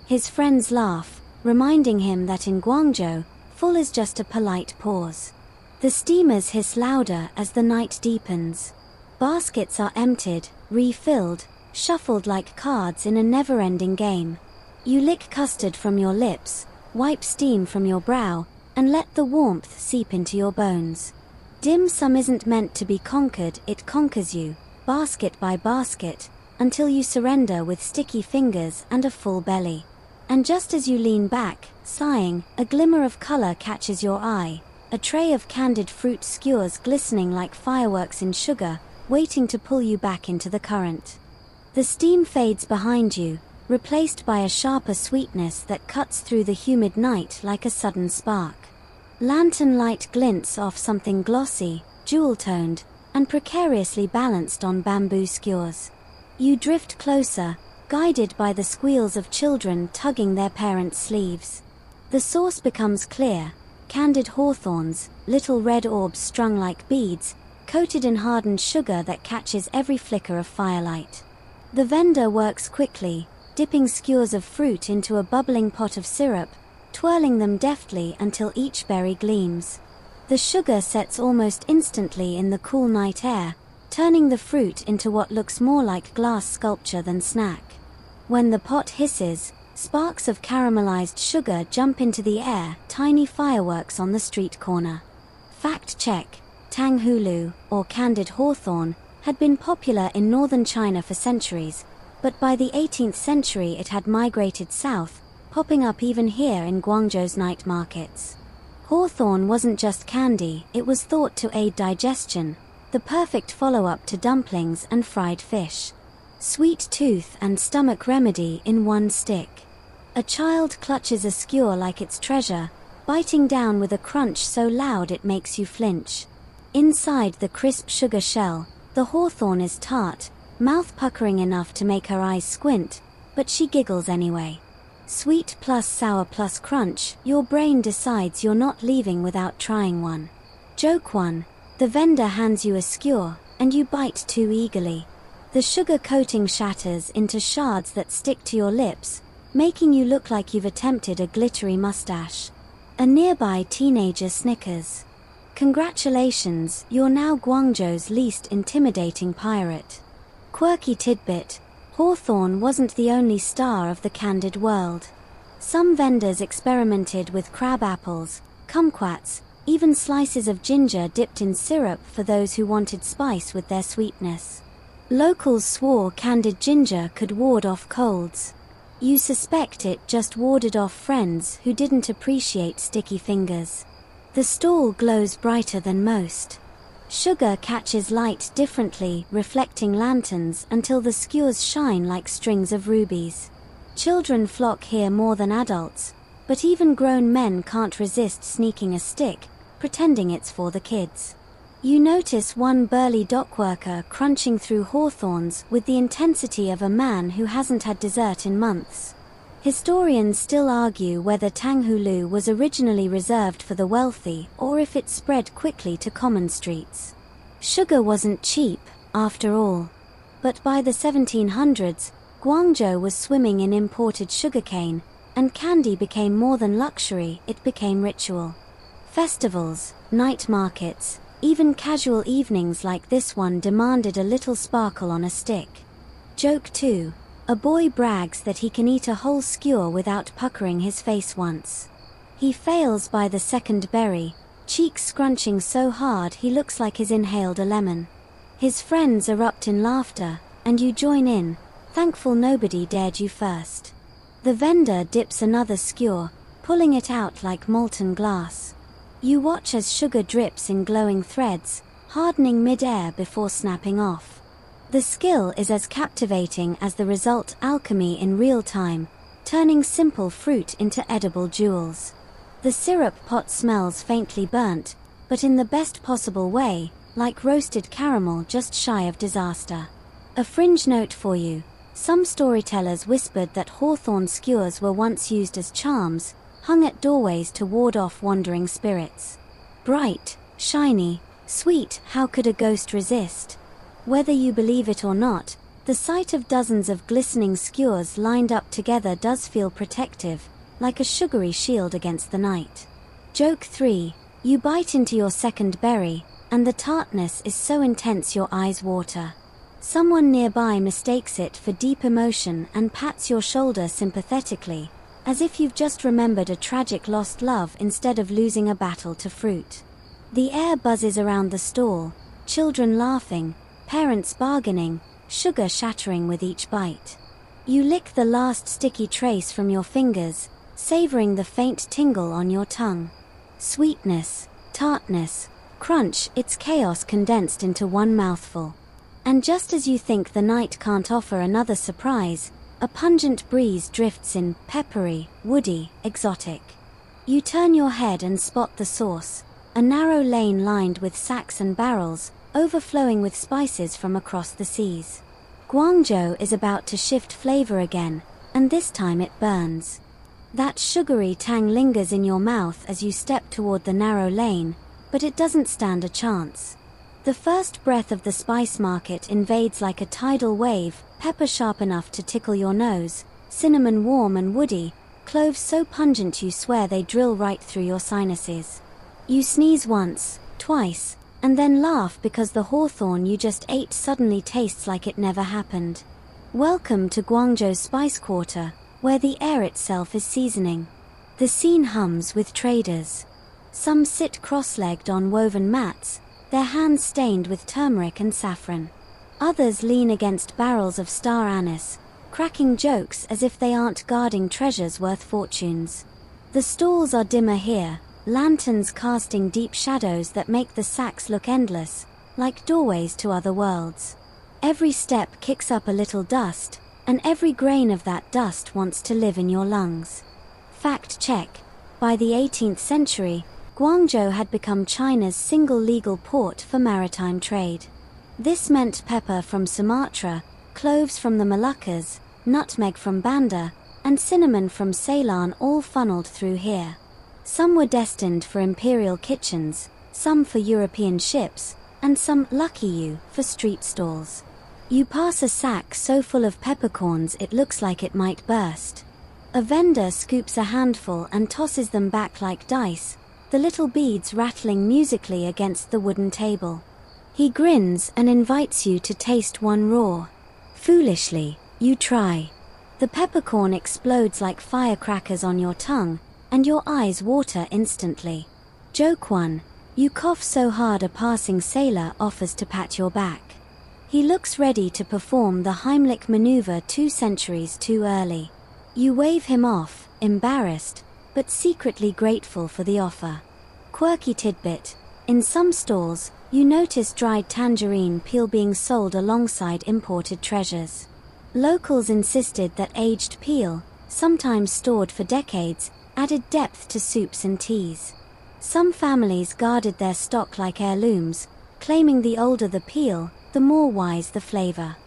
His friends laugh, reminding him that in Guangzhou, full is just a polite pause. The steamers hiss louder as the night deepens. Baskets are emptied, refilled, shuffled like cards in a never-ending game. You lick custard from your lips, wipe steam from your brow, and let the warmth seep into your bones. Dim sum isn't meant to be conquered, it conquers you, basket by basket, until you surrender with sticky fingers and a full belly. And just as you lean back, sighing, a glimmer of color catches your eye. A tray of candied fruit skewers glistening like fireworks in sugar, waiting to pull you back into the current. The steam fades behind you, replaced by a sharper sweetness that cuts through the humid night like a sudden spark. Lantern light glints off something glossy, jewel-toned, and precariously balanced on bamboo skewers. You drift closer, guided by the squeals of children tugging their parents' sleeves. The source becomes clear, candied hawthorns, little red orbs strung like beads, coated in hardened sugar that catches every flicker of firelight. The vendor works quickly, dipping skewers of fruit into a bubbling pot of syrup, twirling them deftly until each berry gleams. The sugar sets almost instantly in the cool night air, turning the fruit into what looks more like glass sculpture than snack. When the pot hisses, sparks of caramelized sugar jump into the air, tiny fireworks on the street corner. Fact check: tanghulu, or candied hawthorn, had been popular in northern China for centuries, but by the 18th century it had migrated south, popping up even here in Guangzhou's night markets. Hawthorn wasn't just candy, it was thought to aid digestion, the perfect follow-up to dumplings and fried fish. Sweet tooth and stomach remedy in one stick. A child clutches a skewer like its treasure, biting down with a crunch so loud it makes you flinch. Inside the crisp sugar shell, the hawthorn is tart, mouth puckering enough to make her eyes squint, but she giggles anyway. Sweet plus sour plus crunch, your brain decides you're not leaving without trying one. Joke 1. The vendor hands you a skewer, and you bite too eagerly. The sugar coating shatters into shards that stick to your lips, making you look like you've attempted a glittery mustache. A nearby teenager snickers. Congratulations, you're now Guangzhou's least intimidating pirate. Quirky tidbit: hawthorn wasn't the only star of the candied world. Some vendors experimented with crab apples, kumquats, even slices of ginger dipped in syrup for those who wanted spice with their sweetness. Locals swore candied ginger could ward off colds. You suspect it just warded off friends who didn't appreciate sticky fingers. The stall glows brighter than most. Sugar catches light differently, reflecting lanterns until the skewers shine like strings of rubies. Children flock here more than adults, but even grown men can't resist sneaking a stick, pretending it's for the kids. You notice one burly dockworker crunching through hawthorns with the intensity of a man who hasn't had dessert in months. Historians still argue whether tanghulu was originally reserved for the wealthy or if it spread quickly to common streets. Sugar wasn't cheap, after all. But by the 1700s, Guangzhou was swimming in imported sugarcane, and candy became more than luxury, it became ritual. Festivals, night markets, even casual evenings like this one demanded a little sparkle on a stick. Joke 2. A boy brags that he can eat a whole skewer without puckering his face once. He fails by the second berry, cheeks scrunching so hard he looks like he's inhaled a lemon. His friends erupt in laughter, and you join in, thankful nobody dared you first. The vendor dips another skewer, pulling it out like molten glass. You watch as sugar drips in glowing threads, hardening mid-air before snapping off. The skill is as captivating as the result: alchemy in real time, turning simple fruit into edible jewels. The syrup pot smells faintly burnt, but in the best possible way, like roasted caramel just shy of disaster. A fringe note for you: Some storytellers whispered that hawthorn skewers were once used as charms, hung at doorways to ward off wandering spirits. Bright, shiny, sweet, how could a ghost resist? Whether you believe it or not, the sight of dozens of glistening skewers lined up together does feel protective, like a sugary shield against the night. Joke 3. You bite into your second berry, and the tartness is so intense your eyes water. Someone nearby mistakes it for deep emotion and pats your shoulder sympathetically, as if you've just remembered a tragic lost love instead of losing a battle to fruit. The air buzzes around the stall, children laughing, parents bargaining, sugar shattering with each bite. You lick the last sticky trace from your fingers, savoring the faint tingle on your tongue. Sweetness, tartness, crunch, it's chaos condensed into one mouthful. And just as you think the night can't offer another surprise, a pungent breeze drifts in, peppery, woody, exotic. You turn your head and spot the source, a narrow lane lined with sacks and barrels, overflowing with spices from across the seas. Guangzhou is about to shift flavor again, and this time it burns. That sugary tang lingers in your mouth as you step toward the narrow lane, but it doesn't stand a chance. The first breath of the spice market invades like a tidal wave, pepper sharp enough to tickle your nose, cinnamon warm and woody, cloves so pungent you swear they drill right through your sinuses. You sneeze once, twice, and then laugh because the hawthorn you just ate suddenly tastes like it never happened. Welcome to Guangzhou's Spice Quarter, where the air itself is seasoning. The scene hums with traders. Some sit cross-legged on woven mats, their hands stained with turmeric and saffron. Others lean against barrels of star anise, cracking jokes as if they aren't guarding treasures worth fortunes. The stalls are dimmer here, lanterns casting deep shadows that make the sacks look endless, like doorways to other worlds. Every step kicks up a little dust, and every grain of that dust wants to live in your lungs. Fact check. By the 18th century, Guangzhou had become China's single legal port for maritime trade. This meant pepper from Sumatra, cloves from the Moluccas, nutmeg from Banda, and cinnamon from Ceylon all funneled through here. Some were destined for imperial kitchens, some for European ships, and some, lucky you, for street stalls. You pass a sack so full of peppercorns it looks like it might burst. A vendor scoops a handful and tosses them back like dice, the little beads rattling musically against the wooden table. He grins and invites you to taste one raw. Foolishly, you try. The peppercorn explodes like firecrackers on your tongue, and your eyes water instantly. Joke 1. You cough so hard a passing sailor offers to pat your back. He looks ready to perform the Heimlich maneuver 2 centuries too early. You wave him off, embarrassed, but secretly grateful for the offer. Quirky tidbit. In some stalls, you notice dried tangerine peel being sold alongside imported treasures. Locals insisted that aged peel, sometimes stored for decades, added depth to soups and teas. Some families guarded their stock like heirlooms, claiming the older the peel, the more wise the flavor.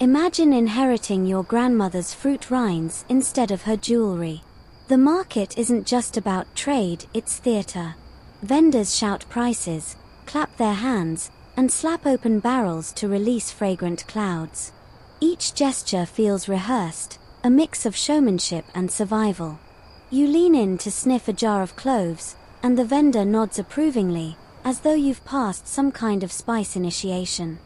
Imagine inheriting your grandmother's fruit rinds instead of her jewelry. The market isn't just about trade, it's theater. Vendors shout prices, clap their hands, and slap open barrels to release fragrant clouds. Each gesture feels rehearsed, a mix of showmanship and survival. You lean in to sniff a jar of cloves, and the vendor nods approvingly, as though you've passed some kind of spice initiation.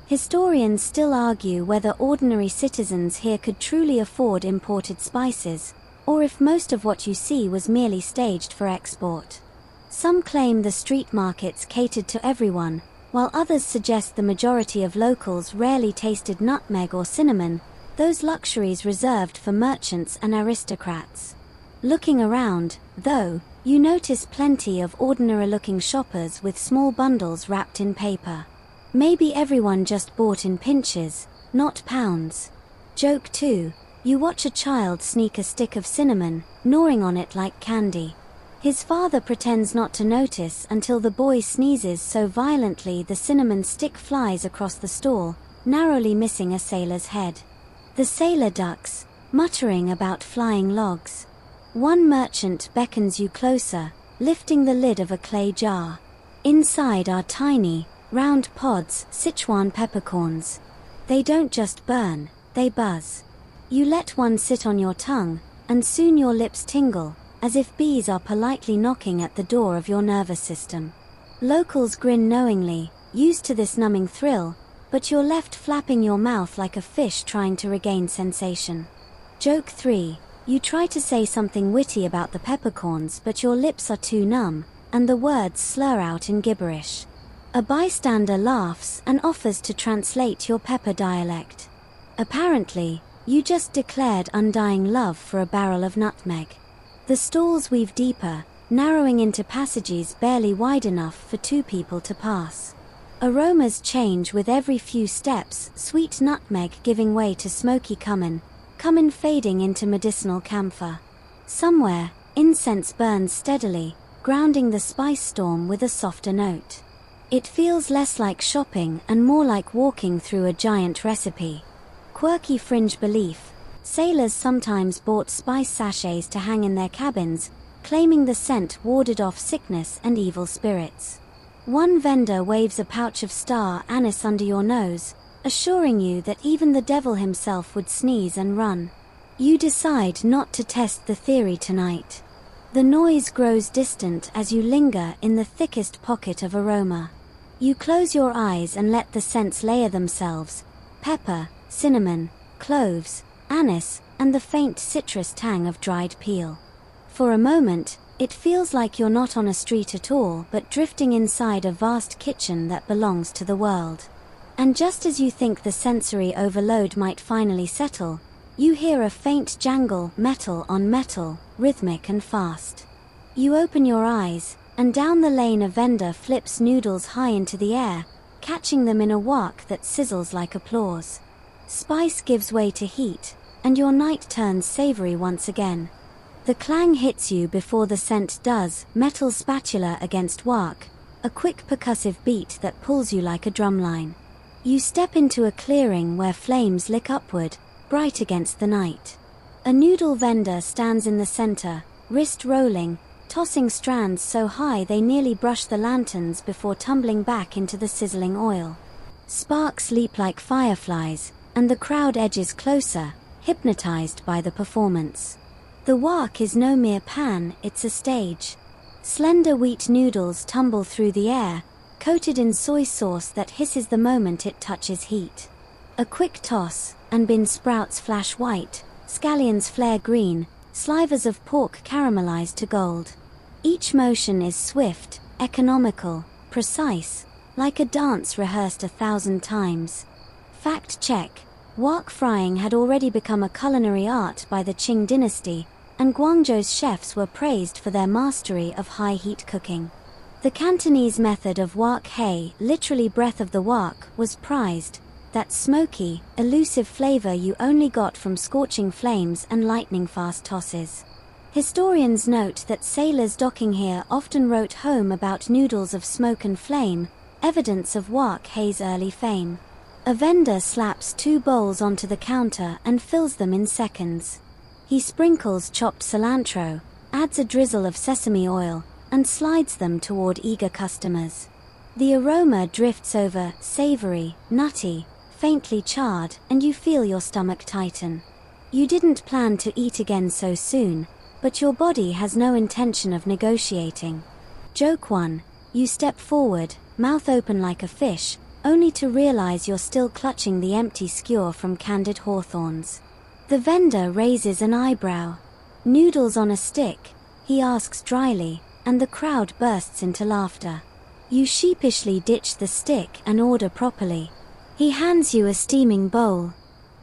Historians still argue whether ordinary citizens here could truly afford imported spices, or if most of what you see was merely staged for export. Some claim the street markets catered to everyone, while others suggest the majority of locals rarely tasted nutmeg or cinnamon, those luxuries reserved for merchants and aristocrats. Looking around, though, you notice plenty of ordinary-looking shoppers with small bundles wrapped in paper. Maybe everyone just bought in pinches, not pounds. Joke 2. You watch a child sneak a stick of cinnamon, gnawing on it like candy. His father pretends not to notice until the boy sneezes so violently the cinnamon stick flies across the stall, narrowly missing a sailor's head. The sailor ducks, muttering about flying logs. One merchant beckons you closer, lifting the lid of a clay jar. Inside are tiny, round pods, Sichuan peppercorns. They don't just burn, they buzz. You let one sit on your tongue, and soon your lips tingle, as if bees are politely knocking at the door of your nervous system. Locals grin knowingly, used to this numbing thrill, but you're left flapping your mouth like a fish trying to regain sensation. Joke 3. You try to say something witty about the peppercorns, but your lips are too numb, and the words slur out in gibberish. A bystander laughs and offers to translate your pepper dialect. Apparently, you just declared undying love for a barrel of nutmeg. The stalls weave deeper, narrowing into passages barely wide enough for two people to pass. Aromas change with every few steps, sweet nutmeg giving way to smoky cumin fading into medicinal camphor. Somewhere, incense burns steadily, grounding the spice storm with a softer note. It feels less like shopping and more like walking through a giant recipe. Quirky fringe belief: sailors sometimes bought spice sachets to hang in their cabins, claiming the scent warded off sickness and evil spirits. One vendor waves a pouch of star anise under your nose, assuring you that even the devil himself would sneeze and run. You decide not to test the theory tonight. The noise grows distant as you linger in the thickest pocket of aroma. You close your eyes and let the scents layer themselves: pepper, cinnamon, cloves, anise, and the faint citrus tang of dried peel. For a moment, it feels like you're not on a street at all, but drifting inside a vast kitchen that belongs to the world. And just as you think the sensory overload might finally settle, you hear a faint jangle, metal on metal, rhythmic and fast. You open your eyes, and down the lane a vendor flips noodles high into the air, catching them in a wok that sizzles like applause. Spice gives way to heat, and your night turns savory once again. The clang hits you before the scent does, metal spatula against wok, a quick percussive beat that pulls you like a drumline. You step into a clearing where flames lick upward, bright against the night. A noodle vendor stands in the center, wrist rolling, tossing strands so high they nearly brush the lanterns before tumbling back into the sizzling oil. Sparks leap like fireflies, and the crowd edges closer, hypnotized by the performance. The wok is no mere pan, it's a stage. Slender wheat noodles tumble through the air, coated in soy sauce that hisses the moment it touches heat. A quick toss, and bean sprouts flash white, scallions flare green, slivers of pork caramelize to gold. Each motion is swift, economical, precise, like a dance rehearsed 1,000 times. Fact check: wok frying had already become a culinary art by the Qing dynasty, and Guangzhou's chefs were praised for their mastery of high-heat cooking. The Cantonese method of wok hei, literally breath of the wok, was prized, that smoky, elusive flavor you only got from scorching flames and lightning-fast tosses. Historians note that sailors docking here often wrote home about noodles of smoke and flame, evidence of wok hei's early fame. A vendor slaps 2 bowls onto the counter and fills them in seconds. He sprinkles chopped cilantro, adds a drizzle of sesame oil, and slides them toward eager customers. The aroma drifts over, savory, nutty, faintly charred, and you feel your stomach tighten. You didn't plan to eat again so soon, but your body has no intention of negotiating. Joke 1. You step forward, mouth open like a fish, only to realize you're still clutching the empty skewer from candied hawthorns. The vendor raises an eyebrow. Noodles on a stick, he asks dryly, and the crowd bursts into laughter. You sheepishly ditch the stick and order properly. He hands you a steaming bowl.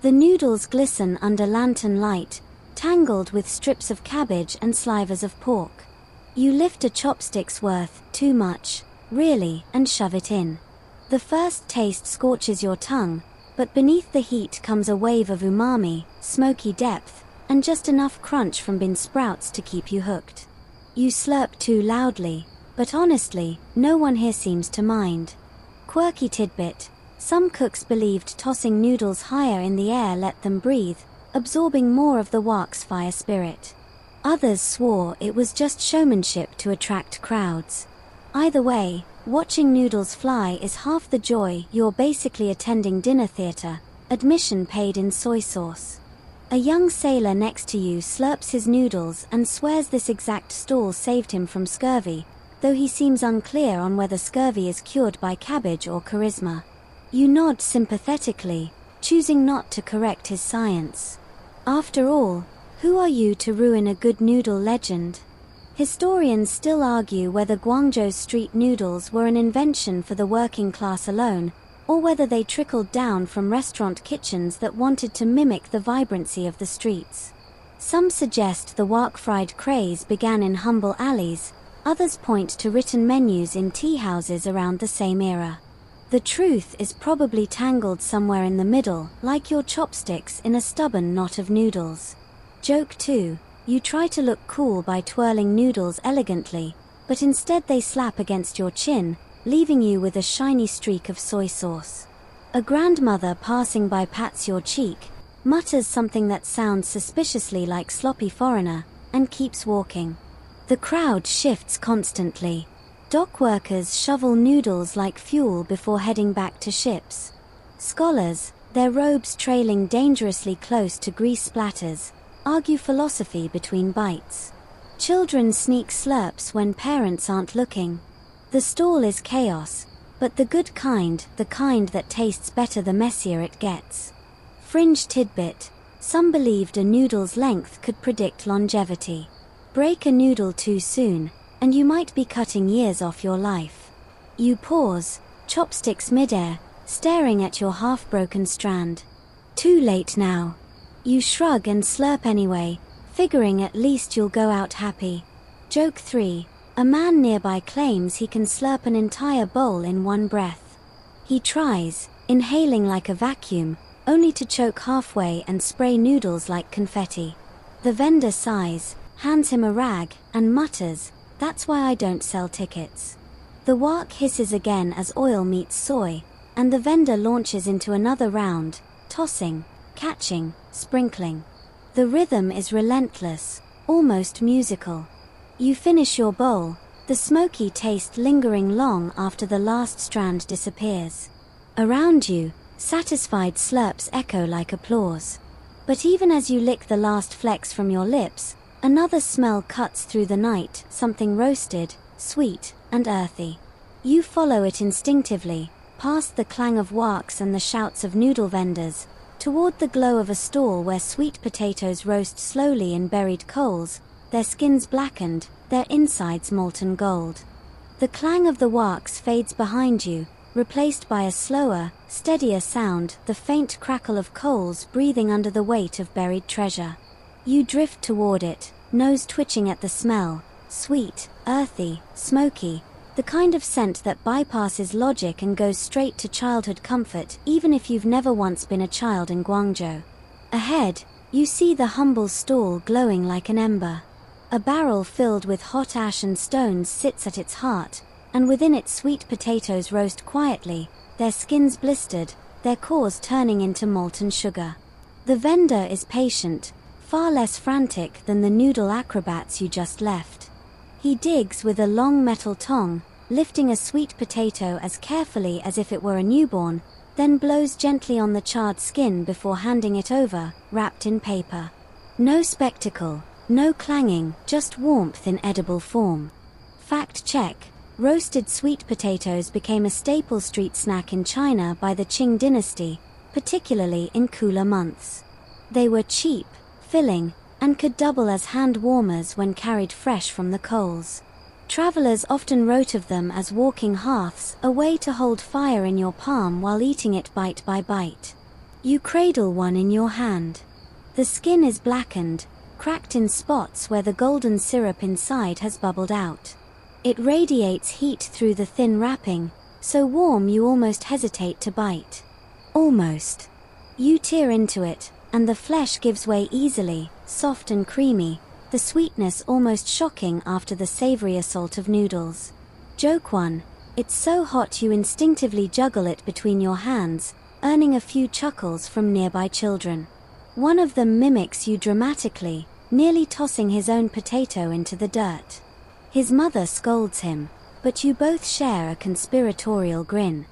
The noodles glisten under lantern light, tangled with strips of cabbage and slivers of pork. You lift a chopstick's worth, too much, really, and shove it in. The first taste scorches your tongue, but beneath the heat comes a wave of umami, smoky depth, and just enough crunch from bean sprouts to keep you hooked. You slurp too loudly, but honestly, no one here seems to mind. Quirky tidbit: Some cooks believed tossing noodles higher in the air let them breathe, absorbing more of the wok's fire spirit. Others swore it was just showmanship to attract crowds. Either way, watching noodles fly is half the joy. You're basically attending dinner theater, admission paid in soy sauce. A young sailor next to you slurps his noodles and swears this exact stall saved him from scurvy, though he seems unclear on whether scurvy is cured by cabbage or charisma. You nod sympathetically, choosing not to correct his science. After all, who are you to ruin a good noodle legend? Historians still argue whether Guangzhou's street noodles were an invention for the working class alone, or whether they trickled down from restaurant kitchens that wanted to mimic the vibrancy of the streets. Some suggest the wok-fried craze began in humble alleys, others point to written menus in tea houses around the same era. The truth is probably tangled somewhere in the middle, like your chopsticks in a stubborn knot of noodles. Joke 2. You try to look cool by twirling noodles elegantly, but instead they slap against your chin, leaving you with a shiny streak of soy sauce. A grandmother passing by pats your cheek, mutters something that sounds suspiciously like sloppy foreigner, and keeps walking. The crowd shifts constantly. Dock workers shovel noodles like fuel before heading back to ships. Scholars, their robes trailing dangerously close to grease splatters, argue philosophy between bites. Children sneak slurps when parents aren't looking. The stall is chaos, but the good kind, the kind that tastes better the messier it gets. Fringe tidbit: some believed a noodle's length could predict longevity. Break a noodle too soon, and you might be cutting years off your life. You pause, chopsticks midair, staring at your half-broken strand. Too late now. You shrug and slurp anyway, figuring at least you'll go out happy. Joke 3. A man nearby claims he can slurp an entire bowl in one breath. He tries, inhaling like a vacuum, only to choke halfway and spray noodles like confetti. The vendor sighs, hands him a rag, and mutters, "That's why I don't sell tickets." The wok hisses again as oil meets soy, and the vendor launches into another round, tossing, catching, sprinkling. The rhythm is relentless, almost musical. You finish your bowl, the smoky taste lingering long after the last strand disappears. Around you, satisfied slurps echo like applause. But even as you lick the last flecks from your lips, another smell cuts through the night, something roasted, sweet, and earthy. You follow it instinctively, past the clang of woks and the shouts of noodle vendors, toward the glow of a stall where sweet potatoes roast slowly in buried coals, their skins blackened, their insides molten gold. The clang of the woks fades behind you, replaced by a slower, steadier sound, the faint crackle of coals breathing under the weight of buried treasure. You drift toward it, nose twitching at the smell, sweet, earthy, smoky, the kind of scent that bypasses logic and goes straight to childhood comfort even if you've never once been a child in Guangzhou. Ahead, you see the humble stall glowing like an ember. A barrel filled with hot ash and stones sits at its heart, and within it sweet potatoes roast quietly, their skins blistered, their cores turning into molten sugar. The vendor is patient, far less frantic than the noodle acrobats you just left. He digs with a long metal tong, lifting a sweet potato as carefully as if it were a newborn, then blows gently on the charred skin before handing it over, wrapped in paper. No spectacle, no clanging, just warmth in edible form. Fact check: roasted sweet potatoes became a staple street snack in China by the Qing dynasty, particularly in cooler months. They were cheap, filling, and could double as hand warmers when carried fresh from the coals. Travelers often wrote of them as walking hearths, a way to hold fire in your palm while eating it bite by bite. You cradle one in your hand. The skin is blackened, cracked in spots where the golden syrup inside has bubbled out. It radiates heat through the thin wrapping, so warm you almost hesitate to bite. Almost. You tear into it, and the flesh gives way easily, soft and creamy, the sweetness almost shocking after the savory assault of noodles. Joke 1. It's so hot you instinctively juggle it between your hands, earning a few chuckles from nearby children. One of them mimics you dramatically, nearly tossing his own potato into the dirt. His mother scolds him, but you both share a conspiratorial grin.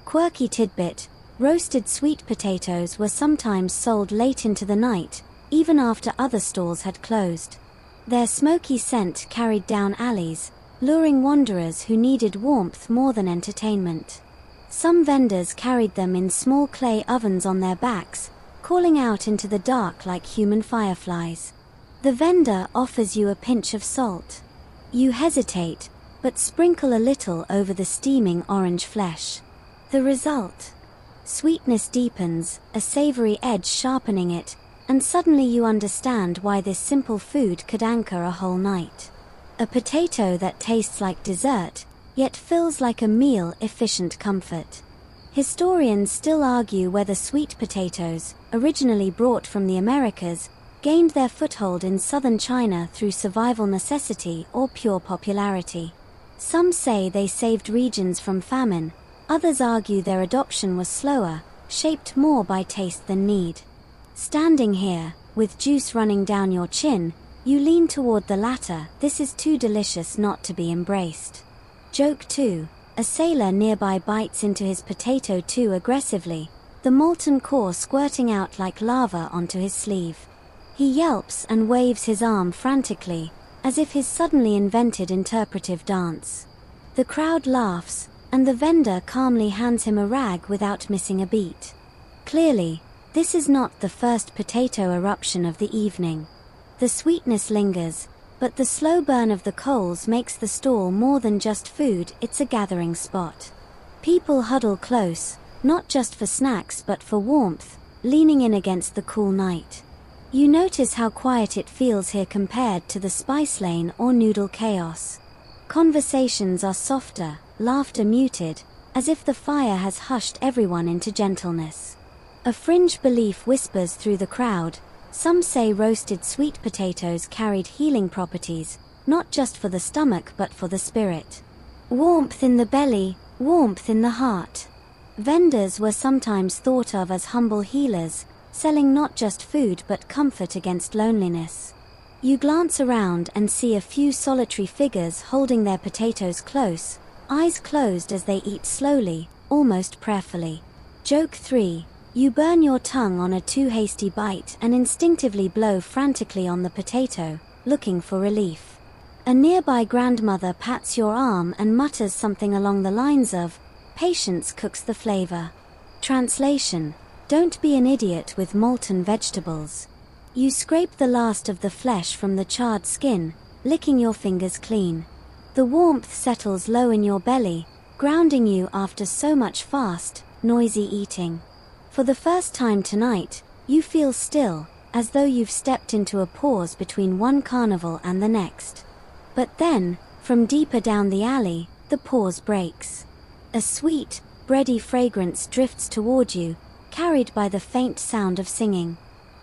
Quirky tidbit: roasted sweet potatoes were sometimes sold late into the night, even after other stalls had closed. Their smoky scent carried down alleys, luring wanderers who needed warmth more than entertainment. Some vendors carried them in small clay ovens on their backs, calling out into the dark like human fireflies. The vendor offers you a pinch of salt. You hesitate, but sprinkle a little over the steaming orange flesh. The result? Sweetness deepens, a savory edge sharpening it, and suddenly you understand why this simple food could anchor a whole night. A potato that tastes like dessert, yet feels like a meal, efficient comfort. Historians still argue whether sweet potatoes, originally brought from the Americas, gained their foothold in southern China through survival necessity or pure popularity. Some say they saved regions from famine, others argue their adoption was slower, shaped more by taste than need. Standing here, with juice running down your chin, you lean toward the latter. This is too delicious not to be embraced. Joke 2. A sailor nearby bites into his potato too aggressively, the molten core squirting out like lava onto his sleeve. He yelps and waves his arm frantically, as if his suddenly invented interpretive dance. The crowd laughs, and the vendor calmly hands him a rag without missing a beat. Clearly, this is not the first potato eruption of the evening. The sweetness lingers, but the slow burn of the coals makes the stall more than just food, it's a gathering spot. People huddle close, not just for snacks but for warmth, leaning in against the cool night. You notice how quiet it feels here compared to the spice lane or noodle chaos. Conversations are softer, laughter muted, as if the fire has hushed everyone into gentleness. A fringe belief whispers through the crowd. Some say roasted sweet potatoes carried healing properties, not just for the stomach but for the spirit. Warmth in the belly, warmth in the heart. Vendors were sometimes thought of as humble healers, selling not just food but comfort against loneliness. You glance around and see a few solitary figures holding their potatoes close, eyes closed as they eat slowly, almost prayerfully. Joke 3. You burn your tongue on a too hasty bite and instinctively blow frantically on the potato, looking for relief. A nearby grandmother pats your arm and mutters something along the lines of, "Patience cooks the flavor." Translation: don't be an idiot with molten vegetables. You scrape the last of the flesh from the charred skin, licking your fingers clean. The warmth settles low in your belly, grounding you after so much fast, noisy eating. For the first time tonight, you feel still, as though you've stepped into a pause between one carnival and the next. But then, from deeper down the alley, the pause breaks. A sweet, bready fragrance drifts toward you, carried by the faint sound of singing.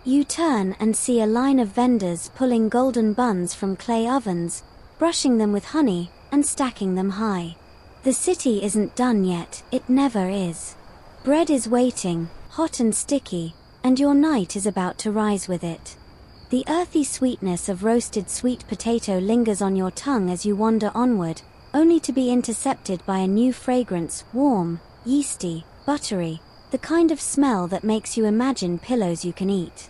You turn and see a line of vendors pulling golden buns from clay ovens, brushing them with honey, and stacking them high. The city isn't done yet, it never is. Bread is waiting, hot and sticky, and your night is about to rise with it. The earthy sweetness of roasted sweet potato lingers on your tongue as you wander onward, only to be intercepted by a new fragrance, warm, yeasty, buttery, the kind of smell that makes you imagine pillows you can eat.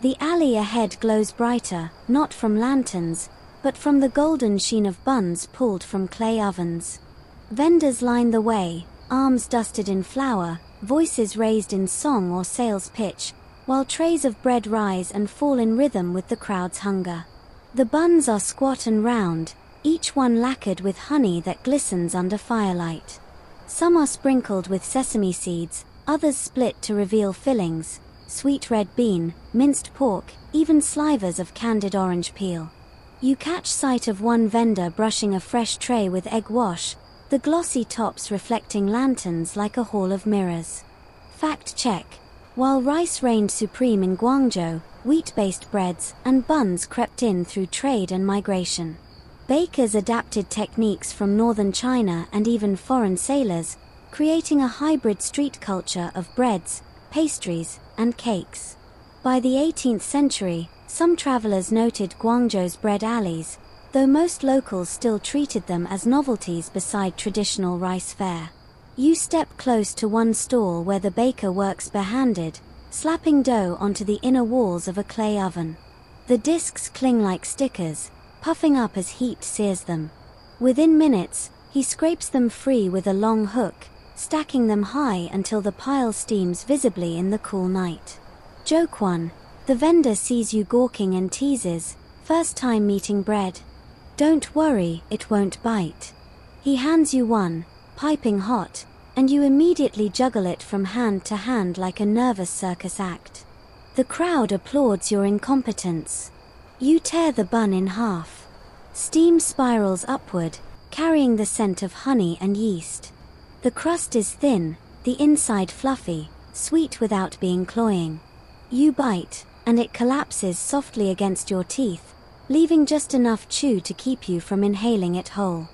The alley ahead glows brighter, not from lanterns, but from the golden sheen of buns pulled from clay ovens. Vendors line the way, arms dusted in flour, voices raised in song or sales pitch, while trays of bread rise and fall in rhythm with the crowd's hunger. The buns are squat and round, each one lacquered with honey that glistens under firelight. Some are sprinkled with sesame seeds, others split to reveal fillings, sweet red bean, minced pork, even slivers of candied orange peel. You catch sight of one vendor brushing a fresh tray with egg wash, the glossy tops reflecting lanterns like a hall of mirrors. Fact check. While rice reigned supreme in Guangzhou, wheat-based breads and buns crept in through trade and migration. Bakers adapted techniques from northern China and even foreign sailors, creating a hybrid street culture of breads, pastries, and cakes. By the 18th century, some travelers noted Guangzhou's bread alleys, though most locals still treated them as novelties beside traditional rice fare. You step close to one stall where the baker works barehanded, slapping dough onto the inner walls of a clay oven. The discs cling like stickers, puffing up as heat sears them. Within minutes, he scrapes them free with a long hook, stacking them high until the pile steams visibly in the cool night. Joke 1. The vendor sees you gawking and teases, first time meeting bread. Don't worry, it won't bite. He hands you one, piping hot, and you immediately juggle it from hand to hand like a nervous circus act. The crowd applauds your incompetence. You tear the bun in half. Steam spirals upward, carrying the scent of honey and yeast. The crust is thin, the inside fluffy, sweet without being cloying. You bite, and it collapses softly against your teeth, leaving just enough chew to keep you from inhaling it whole.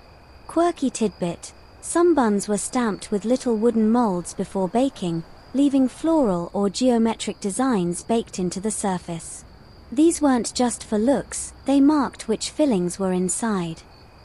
Quirky tidbit: some buns were stamped with little wooden molds before baking, leaving floral or geometric designs baked into the surface. These weren't just for looks, they marked which fillings were inside.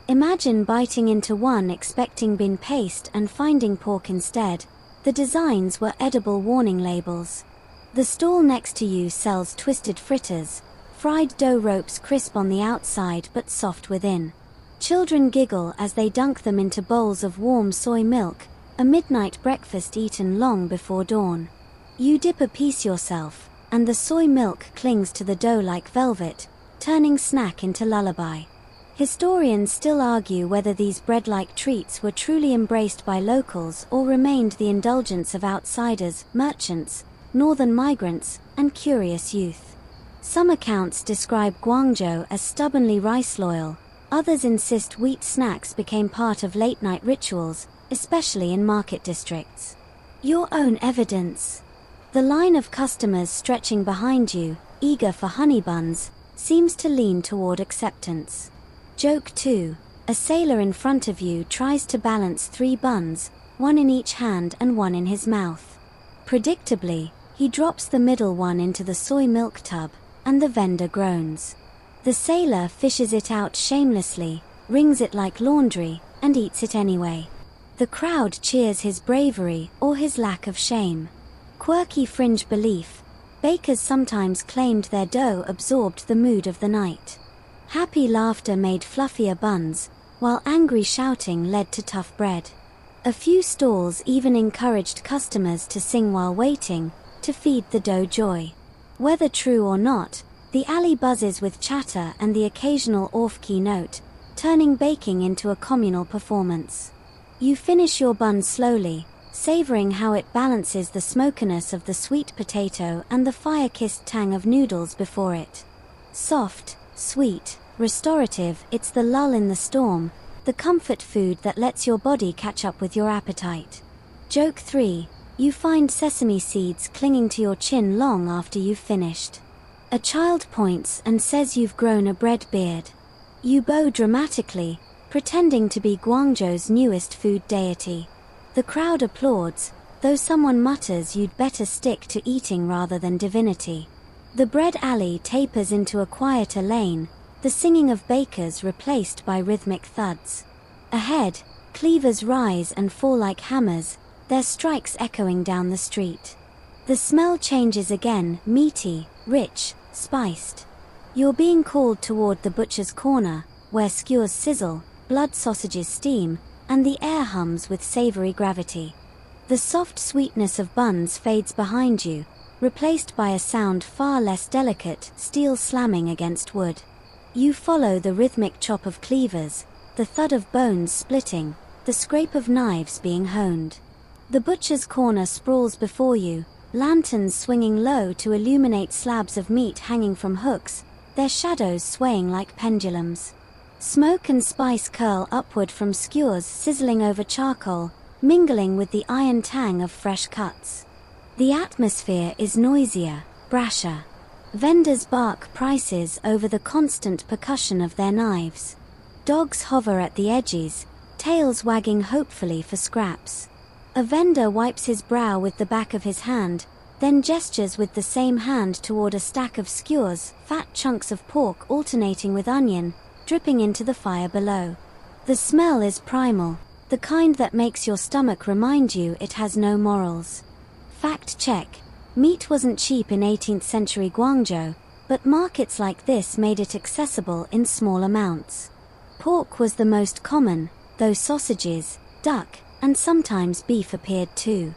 Imagine biting into one expecting bean paste and finding pork instead. The designs were edible warning labels. The stall next to you sells twisted fritters, fried dough ropes crisp on the outside but soft within. Children giggle as they dunk them into bowls of warm soy milk, a midnight breakfast eaten long before dawn. You dip a piece yourself, and the soy milk clings to the dough like velvet, turning snack into lullaby. Historians still argue whether these bread-like treats were truly embraced by locals or remained the indulgence of outsiders, merchants, northern migrants, and curious youth. Some accounts describe Guangzhou as stubbornly rice-loyal, others insist wheat snacks became part of late-night rituals, especially in market districts. Your own evidence. The line of customers stretching behind you, eager for honey buns, seems to lean toward acceptance. Joke 2. A sailor in front of you tries to balance 3 buns, one in each hand and one in his mouth. Predictably, he drops the middle one into the soy milk tub, and the vendor groans. The sailor fishes it out shamelessly, wrings it like laundry, and eats it anyway. The crowd cheers his bravery or his lack of shame. Quirky fringe belief: bakers sometimes claimed their dough absorbed the mood of the night. Happy laughter made fluffier buns, while angry shouting led to tough bread. A few stalls even encouraged customers to sing while waiting, to feed the dough joy. Whether true or not, the alley buzzes with chatter and the occasional off-key note, turning baking into a communal performance. You finish your bun slowly, savoring how it balances the smokiness of the sweet potato and the fire-kissed tang of noodles before it. Soft, sweet, restorative, it's the lull in the storm, the comfort food that lets your body catch up with your appetite. Joke 3. You find sesame seeds clinging to your chin long after you've finished. A child points and says you've grown a bread beard. You bow dramatically, pretending to be Guangzhou's newest food deity. The crowd applauds, though someone mutters you'd better stick to eating rather than divinity. The bread alley tapers into a quieter lane, the singing of bakers replaced by rhythmic thuds. Ahead, cleavers rise and fall like hammers, their strikes echoing down the street. The smell changes again, meaty, rich, spiced. You're being called toward the butcher's corner, where skewers sizzle, blood sausages steam, and the air hums with savory gravity. The soft sweetness of buns fades behind you, replaced by a sound far less delicate, steel slamming against wood. You follow the rhythmic chop of cleavers, the thud of bones splitting, the scrape of knives being honed. The butcher's corner sprawls before you, lanterns swinging low to illuminate slabs of meat hanging from hooks, their shadows swaying like pendulums. Smoke and spice curl upward from skewers sizzling over charcoal, mingling with the iron tang of fresh cuts. The atmosphere is noisier, brasher. Vendors bark prices over the constant percussion of their knives. Dogs hover at the edges, tails wagging hopefully for scraps. A vendor wipes his brow with the back of his hand, then gestures with the same hand toward a stack of skewers, fat chunks of pork alternating with onion, dripping into the fire below. The smell is primal, the kind that makes your stomach remind you it has no morals. Fact check. Meat wasn't cheap in 18th century Guangzhou, but markets like this made it accessible in small amounts. Pork was the most common, though sausages, duck, and sometimes beef appeared too.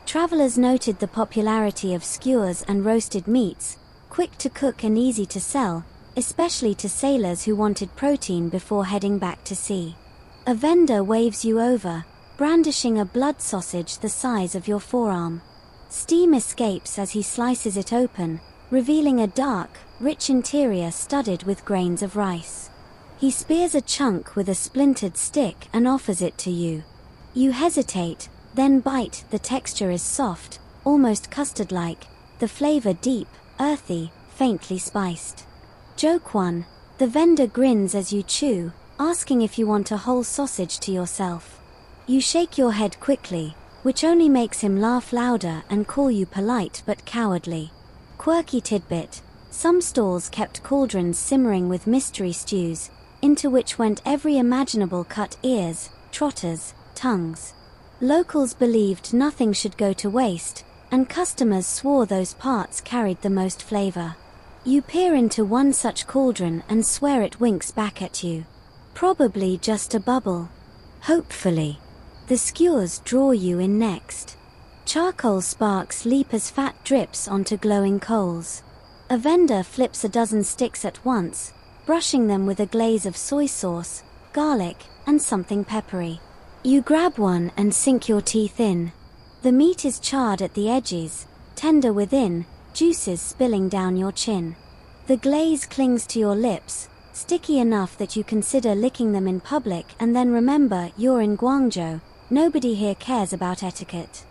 Travelers noted the popularity of skewers and roasted meats, quick to cook and easy to sell, especially to sailors who wanted protein before heading back to sea. A vendor waves you over, brandishing a blood sausage the size of your forearm. Steam escapes as he slices it open, revealing a dark, rich interior studded with grains of rice. He spears a chunk with a splintered stick and offers it to you. You hesitate, then bite. The texture is soft, almost custard-like, the flavor deep, earthy, faintly spiced. Joke 1. The vendor grins as you chew, asking if you want a whole sausage to yourself. You shake your head quickly, which only makes him laugh louder and call you polite but cowardly. Quirky tidbit. Some stalls kept cauldrons simmering with mystery stews, into which went every imaginable cut: ears, trotters, tongues. Locals believed nothing should go to waste, and customers swore those parts carried the most flavor. You peer into one such cauldron and swear it winks back at you. Probably just a bubble. Hopefully. The skewers draw you in next. Charcoal sparks leap as fat drips onto glowing coals. A vendor flips a dozen sticks at once, brushing them with a glaze of soy sauce, garlic, and something peppery. You grab one and sink your teeth in. The meat is charred at the edges, tender within, juices spilling down your chin. The glaze clings to your lips, sticky enough that you consider licking them in public, and then remember you're in Guangzhou. Nobody here cares about etiquette.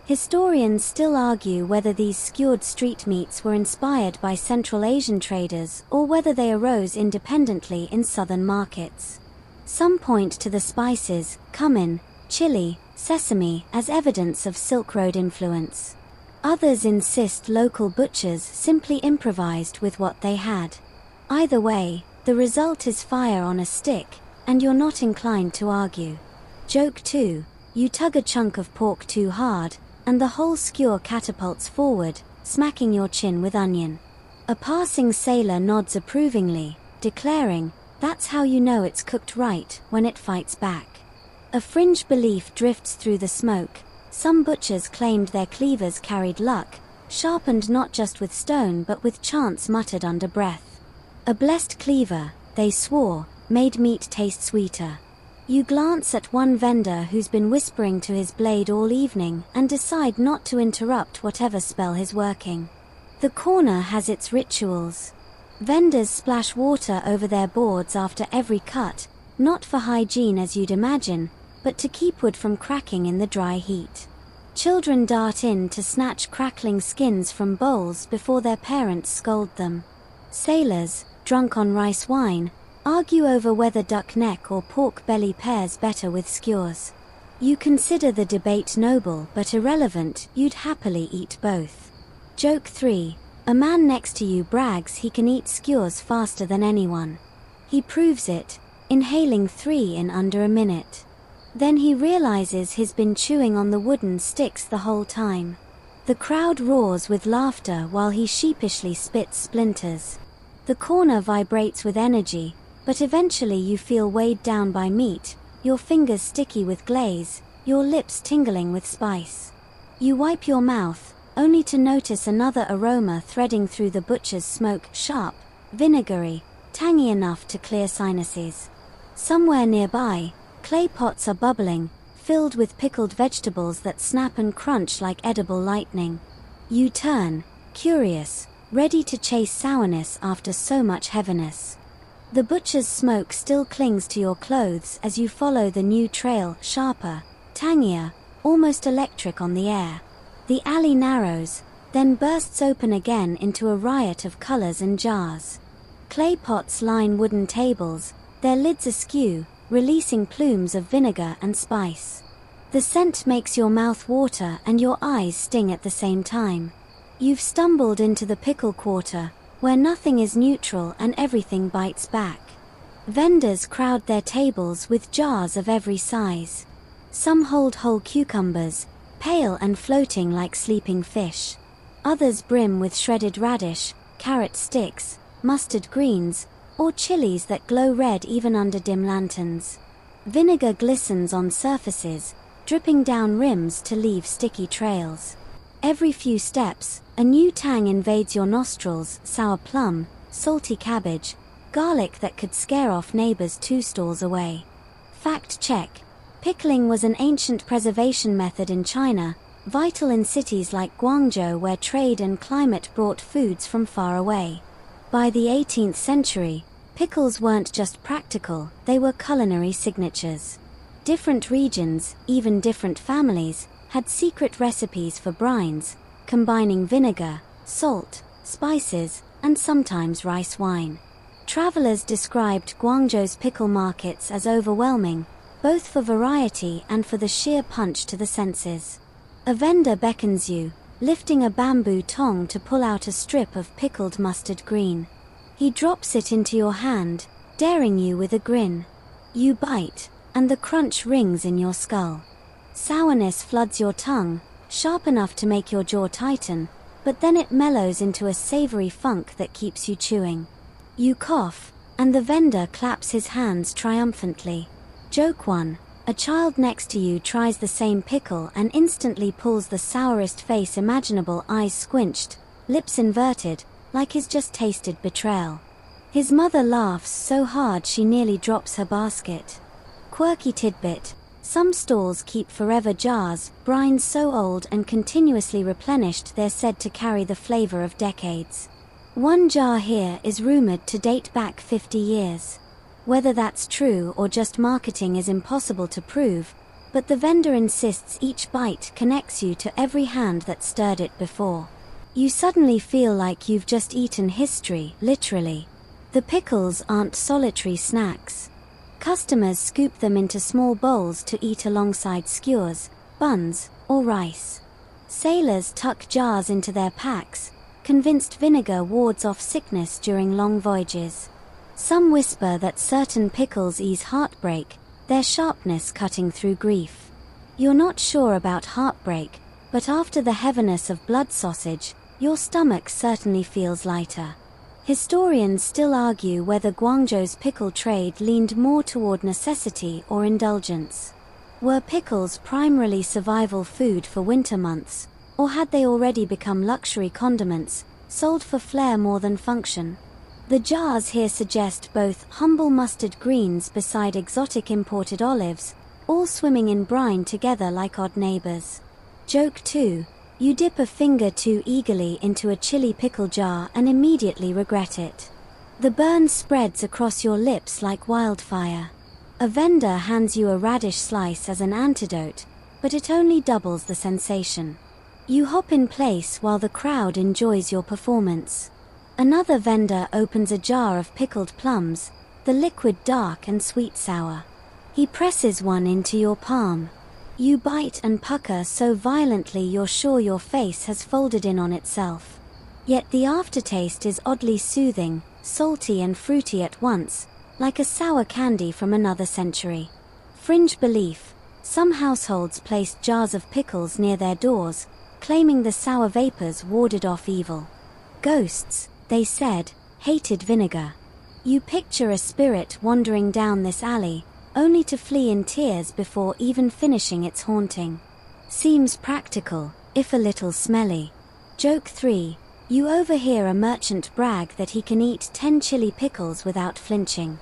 Historians still argue whether these skewered street meats were inspired by Central Asian traders or whether they arose independently in southern markets. Some point to the spices, cumin, chili, sesame as evidence of Silk Road influence. Others insist local butchers simply improvised with what they had. Either way, the result is fire on a stick, and you're not inclined to argue. Joke 2. You tug a chunk of pork too hard, and the whole skewer catapults forward, smacking your chin with onion. A passing sailor nods approvingly, declaring, "That's how you know it's cooked right," when it fights back. A fringe belief drifts through the smoke. Some butchers claimed their cleavers carried luck, sharpened not just with stone but with chants muttered under breath. A blessed cleaver, they swore, made meat taste sweeter. You glance at one vendor who's been whispering to his blade all evening and decide not to interrupt whatever spell he's working. The corner has its rituals. Vendors splash water over their boards after every cut, not for hygiene as you'd imagine, but to keep wood from cracking in the dry heat. Children dart in to snatch crackling skins from bowls before their parents scold them. Sailors, drunk on rice wine, argue over whether duck neck or pork belly pairs better with skewers. You consider the debate noble but irrelevant, you'd happily eat both. Joke 3. A man next to you brags he can eat skewers faster than anyone. He proves it, inhaling 3 in under a minute. Then he realizes he's been chewing on the wooden sticks the whole time. The crowd roars with laughter while he sheepishly spits splinters. The corner vibrates with energy, but eventually you feel weighed down by meat, your fingers sticky with glaze, your lips tingling with spice. You wipe your mouth, only to notice another aroma threading through the butcher's smoke: sharp, vinegary, tangy enough to clear sinuses. Somewhere nearby, clay pots are bubbling, filled with pickled vegetables that snap and crunch like edible lightning. You turn, curious, ready to chase sourness after so much heaviness. The butcher's smoke still clings to your clothes as you follow the new trail, sharper, tangier, almost electric on the air. The alley narrows, then bursts open again into a riot of colors and jars. Clay pots line wooden tables, their lids askew, releasing plumes of vinegar and spice. The scent makes your mouth water and your eyes sting at the same time. You've stumbled into the pickle quarter, where nothing is neutral and everything bites back. Vendors crowd their tables with jars of every size. Some hold whole cucumbers, pale and floating like sleeping fish. Others brim with shredded radish, carrot sticks, mustard greens, or chilies that glow red even under dim lanterns. Vinegar glistens on surfaces, dripping down rims to leave sticky trails. Every few steps, a new tang invades your nostrils: sour plum, salty cabbage, garlic that could scare off neighbors 2 stalls away. Fact check. Pickling was an ancient preservation method in China, vital in cities like Guangzhou where trade and climate brought foods from far away. By the 18th century, pickles weren't just practical, they were culinary signatures. Different regions, even different families, had secret recipes for brines, combining vinegar, salt, spices, and sometimes rice wine. Travelers described Guangzhou's pickle markets as overwhelming, both for variety and for the sheer punch to the senses. A vendor beckons you, lifting a bamboo tong to pull out a strip of pickled mustard green. He drops it into your hand, daring you with a grin. You bite, and the crunch rings in your skull. Sourness floods your tongue, sharp enough to make your jaw tighten, but then it mellows into a savory funk that keeps you chewing. You cough, and the vendor claps his hands triumphantly. Joke 1. A child next to you tries the same pickle and instantly pulls the sourest face imaginable, eyes squinched, lips inverted, like he's just tasted betrayal. His mother laughs so hard she nearly drops her basket. Quirky tidbit. Some stalls keep forever jars, brines so old and continuously replenished they're said to carry the flavor of decades. One jar here is rumored to date back 50 years. Whether that's true or just marketing is impossible to prove, but the vendor insists each bite connects you to every hand that stirred it before. You suddenly feel like you've just eaten history, literally. The pickles aren't solitary snacks. Customers scoop them into small bowls to eat alongside skewers, buns, or rice. Sailors tuck jars into their packs, convinced vinegar wards off sickness during long voyages. Some whisper that certain pickles ease heartbreak, their sharpness cutting through grief. You're not sure about heartbreak, but after the heaviness of blood sausage, your stomach certainly feels lighter. Historians still argue whether Guangzhou's pickle trade leaned more toward necessity or indulgence. Were pickles primarily survival food for winter months, or had they already become luxury condiments, sold for flair more than function? The jars here suggest both humble mustard greens beside exotic imported olives, all swimming in brine together like odd neighbors. Joke 2. You dip a finger too eagerly into a chili pickle jar and immediately regret it. The burn spreads across your lips like wildfire. A vendor hands you a radish slice as an antidote, but it only doubles the sensation. You hop in place while the crowd enjoys your performance. Another vendor opens a jar of pickled plums, the liquid dark and sweet sour. He presses one into your palm. You bite and pucker so violently you're sure your face has folded in on itself. Yet the aftertaste is oddly soothing, salty and fruity at once, like a sour candy from another century. Fringe belief. Some households placed jars of pickles near their doors, claiming the sour vapors warded off evil. Ghosts, they said, hated vinegar. You picture a spirit wandering down this alley, only to flee in tears before even finishing its haunting. Seems practical, if a little smelly. Joke 3. You overhear a merchant brag that he can eat 10 chili pickles without flinching.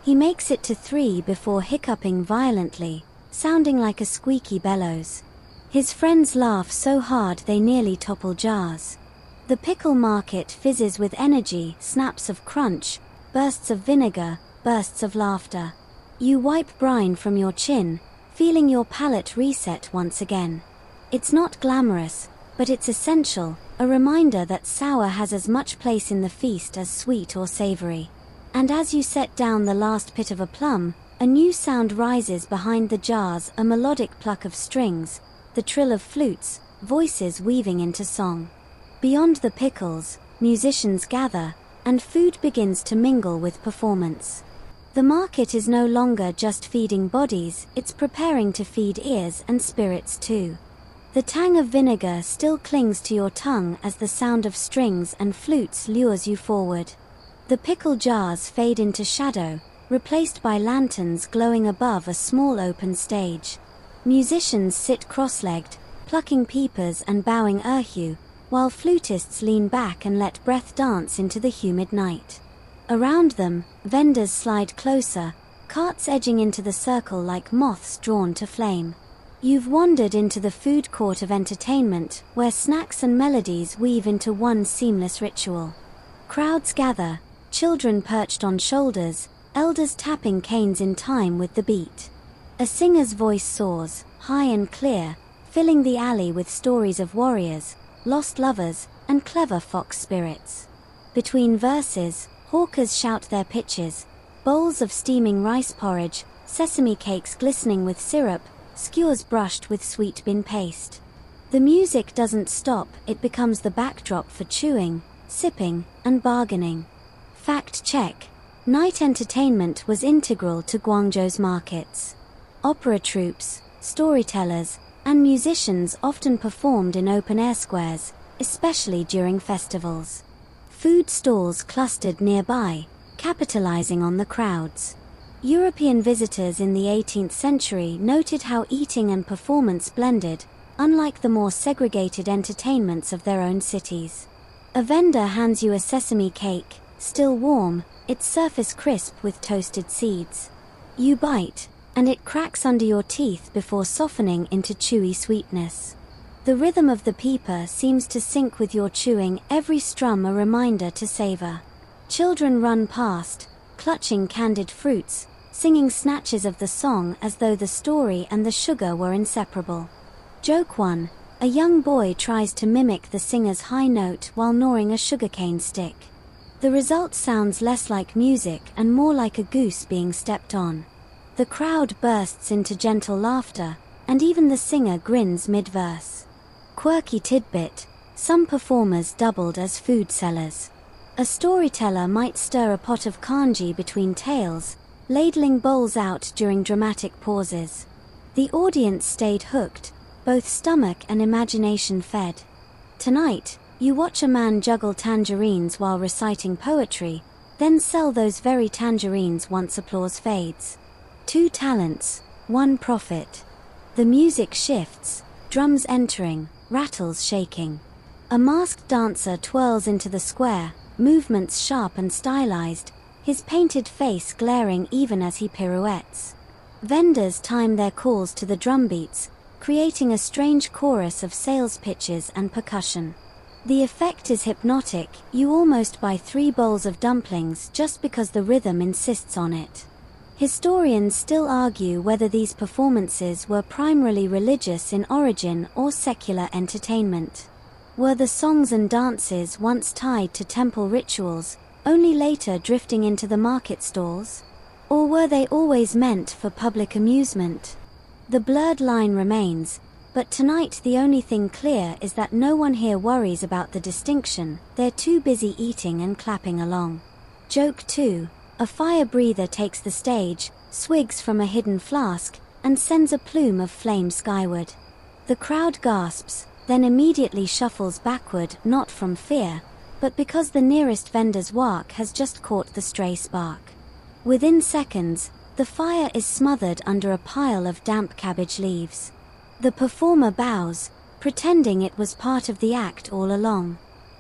He makes it to 3 before hiccuping violently, sounding like a squeaky bellows. His friends laugh so hard they nearly topple jars. The pickle market fizzes with energy, snaps of crunch, bursts of vinegar, bursts of laughter. You wipe brine from your chin, feeling your palate reset once again. It's not glamorous, but it's essential, a reminder that sour has as much place in the feast as sweet or savory. And as you set down the last pit of a plum, a new sound rises behind the jars, a melodic pluck of strings, the trill of flutes, voices weaving into song. Beyond the pickles, musicians gather, and food begins to mingle with performance. The market is no longer just feeding bodies, it's preparing to feed ears and spirits too. The tang of vinegar still clings to your tongue as the sound of strings and flutes lures you forward. The pickle jars fade into shadow, replaced by lanterns glowing above a small open stage. Musicians sit cross-legged, plucking peepers and bowing erhu, while flutists lean back and let breath dance into the humid night. Around them, vendors slide closer, carts edging into the circle like moths drawn to flame. You've wandered into the food court of entertainment, where snacks and melodies weave into one seamless ritual. Crowds gather, children perched on shoulders, elders tapping canes in time with the beat. A singer's voice soars, high and clear, filling the alley with stories of warriors, lost lovers, and clever fox spirits. Between verses, hawkers shout their pitches, bowls of steaming rice porridge, sesame cakes glistening with syrup, skewers brushed with sweet bean paste. The music doesn't stop, it becomes the backdrop for chewing, sipping, and bargaining. Fact check. Night entertainment was integral to Guangzhou's markets. Opera troupes, storytellers, and musicians often performed in open-air squares, especially during festivals. Food stalls clustered nearby, capitalizing on the crowds. European visitors in the 18th century noted how eating and performance blended, unlike the more segregated entertainments of their own cities. A vendor hands you a sesame cake, still warm, its surface crisp with toasted seeds. You bite, and it cracks under your teeth before softening into chewy sweetness. The rhythm of the peeper seems to sync with your chewing, every strum a reminder to savor. Children run past, clutching candied fruits, singing snatches of the song as though the story and the sugar were inseparable. Joke 1. A young boy tries to mimic the singer's high note while gnawing a sugarcane stick. The result sounds less like music and more like a goose being stepped on. The crowd bursts into gentle laughter, and even the singer grins mid-verse. Quirky tidbit: some performers doubled as food sellers. A storyteller might stir a pot of kanji between tales, ladling bowls out during dramatic pauses. The audience stayed hooked, both stomach and imagination fed. Tonight, you watch a man juggle tangerines while reciting poetry, then sell those very tangerines once applause fades. 2 talents, 1 profit. The music shifts, drums entering, rattles shaking. A masked dancer twirls into the square, movements sharp and stylized, his painted face glaring even as he pirouettes. Vendors time their calls to the drum beats, creating a strange chorus of sales pitches and percussion. The effect is hypnotic, you almost buy 3 bowls of dumplings just because the rhythm insists on it. Historians still argue whether these performances were primarily religious in origin or secular entertainment. Were the songs and dances once tied to temple rituals, only later drifting into the market stalls? Or were they always meant for public amusement? The blurred line remains, but tonight the only thing clear is that no one here worries about the distinction, they're too busy eating and clapping along. Joke 2. A fire breather takes the stage, swigs from a hidden flask, and sends a plume of flame skyward. The crowd gasps, then immediately shuffles backward, not from fear, but because the nearest vendor's wok has just caught the stray spark. Within seconds, the fire is smothered under a pile of damp cabbage leaves. The performer bows, pretending it was part of the act all along.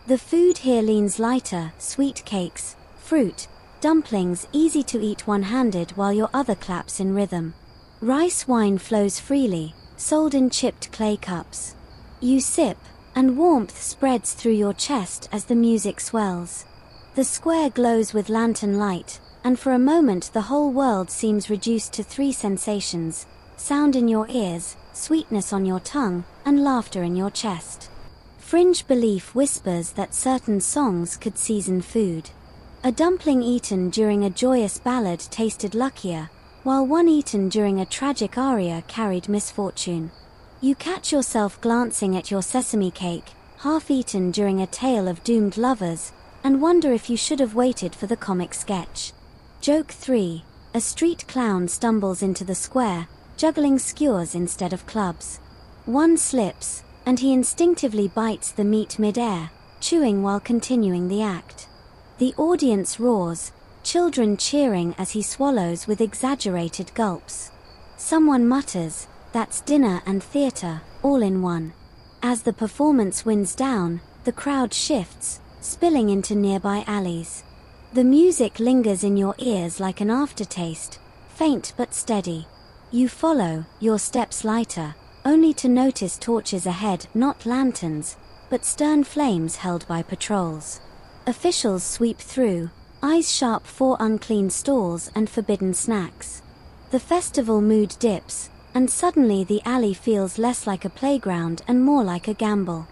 The food here leans lighter, sweet cakes, fruit, dumplings easy to eat one-handed while your other claps in rhythm. Rice wine flows freely, sold in chipped clay cups. You sip, and warmth spreads through your chest as the music swells. The square glows with lantern light, and for a moment the whole world seems reduced to 3 sensations: sound in your ears, sweetness on your tongue, and laughter in your chest. Fringe belief whispers that certain songs could season food. A dumpling eaten during a joyous ballad tasted luckier, while one eaten during a tragic aria carried misfortune. You catch yourself glancing at your sesame cake, half eaten during a tale of doomed lovers, and wonder if you should have waited for the comic sketch. Joke 3. A street clown stumbles into the square, juggling skewers instead of clubs. One slips, and he instinctively bites the meat mid-air, chewing while continuing the act. The audience roars, children cheering as he swallows with exaggerated gulps. Someone mutters, "That's dinner and theater, all in one." As the performance winds down, the crowd shifts, spilling into nearby alleys. The music lingers in your ears like an aftertaste, faint but steady. You follow, your steps lighter, only to notice torches ahead, not lanterns, but stern flames held by patrols. Officials sweep through, eyes sharp for unclean stalls and forbidden snacks. The festival mood dips, and suddenly the alley feels less like a playground and more like a gamble.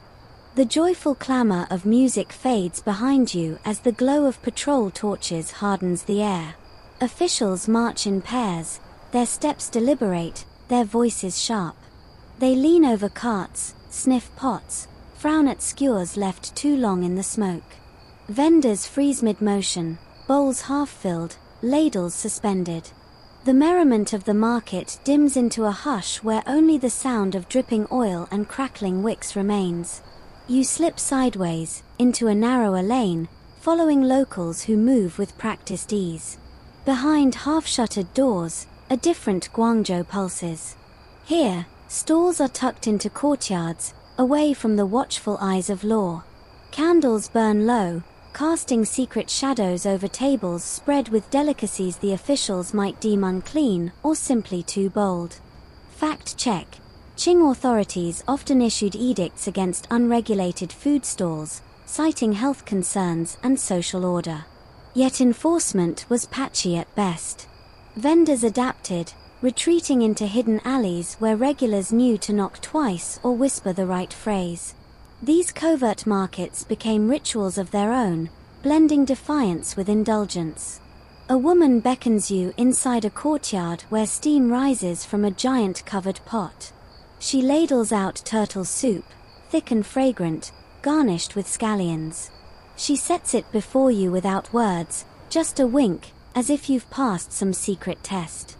The joyful clamor of music fades behind you as the glow of patrol torches hardens the air. Officials march in pairs, their steps deliberate, their voices sharp. They lean over carts, sniff pots, frown at skewers left too long in the smoke. Vendors freeze mid-motion, bowls half-filled, ladles suspended. The merriment of the market dims into a hush where only the sound of dripping oil and crackling wicks remains. You slip sideways, into a narrower lane, following locals who move with practiced ease. Behind half-shuttered doors, a different Guangzhou pulses. Here, stalls are tucked into courtyards, away from the watchful eyes of law. Candles burn low, casting secret shadows over tables spread with delicacies the officials might deem unclean or simply too bold. Fact check. Qing authorities often issued edicts against unregulated food stalls, citing health concerns and social order. Yet enforcement was patchy at best. Vendors adapted, retreating into hidden alleys where regulars knew to knock twice or whisper the right phrase. These covert markets became rituals of their own, blending defiance with indulgence. A woman beckons you inside a courtyard where steam rises from a giant covered pot. She ladles out turtle soup, thick and fragrant, garnished with scallions. She sets it before you without words, just a wink, as if you've passed some secret test.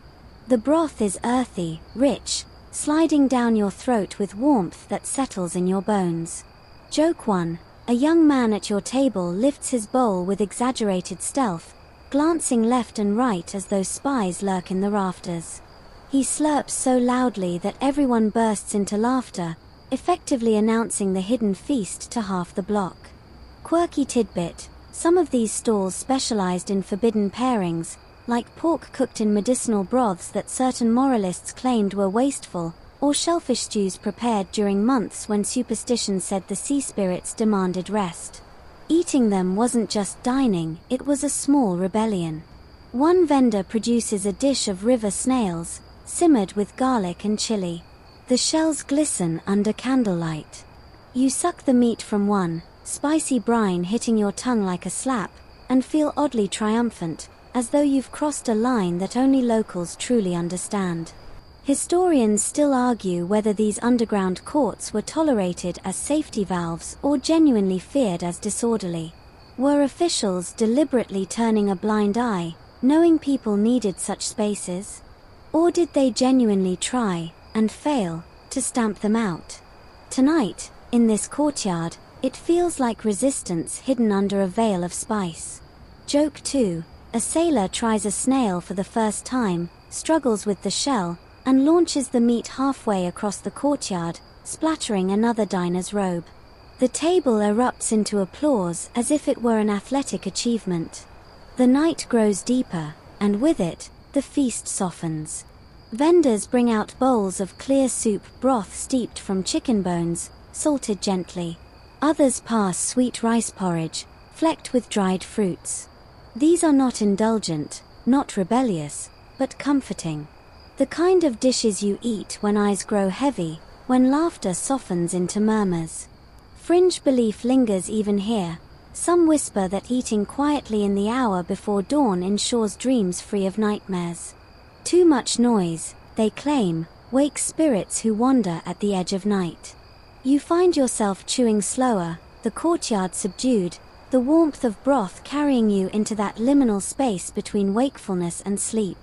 The broth is earthy, rich, sliding down your throat with warmth that settles in your bones. Joke 1. A young man at your table lifts his bowl with exaggerated stealth, glancing left and right as though spies lurk in the rafters. He slurps so loudly that everyone bursts into laughter, effectively announcing the hidden feast to half the block. Quirky tidbit. Some of these stalls specialized in forbidden pairings, like pork cooked in medicinal broths that certain moralists claimed were wasteful, or shellfish stews prepared during months when superstition said the sea spirits demanded rest. Eating them wasn't just dining, it was a small rebellion. One vendor produces a dish of river snails, simmered with garlic and chili. The shells glisten under candlelight. You suck the meat from one, spicy brine hitting your tongue like a slap, and feel oddly triumphant, as though you've crossed a line that only locals truly understand. Historians still argue whether these underground courts were tolerated as safety valves or genuinely feared as disorderly. Were officials deliberately turning a blind eye, knowing people needed such spaces? Or did they genuinely try, and fail, to stamp them out? Tonight, in this courtyard, it feels like resistance hidden under a veil of spice. Joke 2. A sailor tries a snail for the first time, struggles with the shell, and launches the meat halfway across the courtyard, splattering another diner's robe. The table erupts into applause as if it were an athletic achievement. The night grows deeper, and with it, the feast softens. Vendors bring out bowls of clear soup broth steeped from chicken bones, salted gently. Others pass sweet rice porridge, flecked with dried fruits. These are not indulgent, not rebellious, but comforting. The kind of dishes you eat when eyes grow heavy, when laughter softens into murmurs. Fringe belief lingers even here. Some whisper that eating quietly in the hour before dawn ensures dreams free of nightmares. Too much noise, they claim, wakes spirits who wander at the edge of night. You find yourself chewing slower, the courtyard subdued, the warmth of broth carrying you into that liminal space between wakefulness and sleep.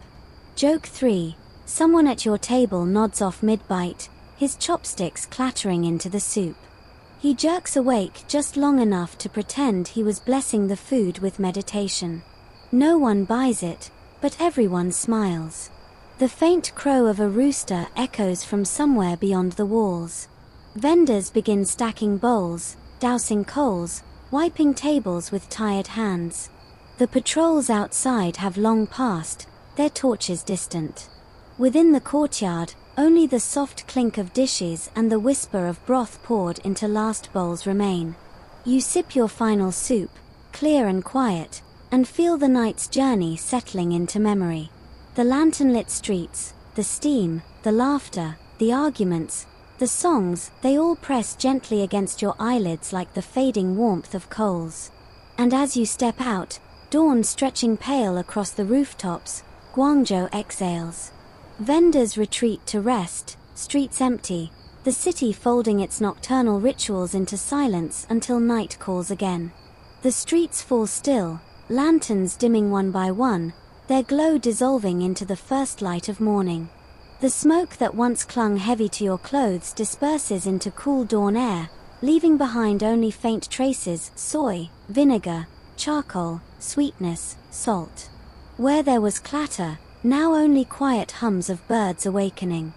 Joke 3. Someone at your table nods off mid-bite, his chopsticks clattering into the soup. He jerks awake just long enough to pretend he was blessing the food with meditation. No one buys it, but everyone smiles. The faint crow of a rooster echoes from somewhere beyond the walls. Vendors begin stacking bowls, dousing coals, wiping tables with tired hands. The patrols outside have long passed, their torches distant. Within the courtyard, only the soft clink of dishes and the whisper of broth poured into last bowls remain. You sip your final soup, clear and quiet, and feel the night's journey settling into memory. The lantern-lit streets, the steam, the laughter, the arguments, the songs, they all press gently against your eyelids like the fading warmth of coals. And as you step out, dawn stretching pale across the rooftops, Guangzhou exhales. Vendors retreat to rest, streets empty, the city folding its nocturnal rituals into silence until night calls again. The streets fall still, lanterns dimming one by one, their glow dissolving into the first light of morning. The smoke that once clung heavy to your clothes disperses into cool dawn air, leaving behind only faint traces: soy, vinegar, charcoal, sweetness, salt. Where there was clatter, now only quiet hums of birds awakening.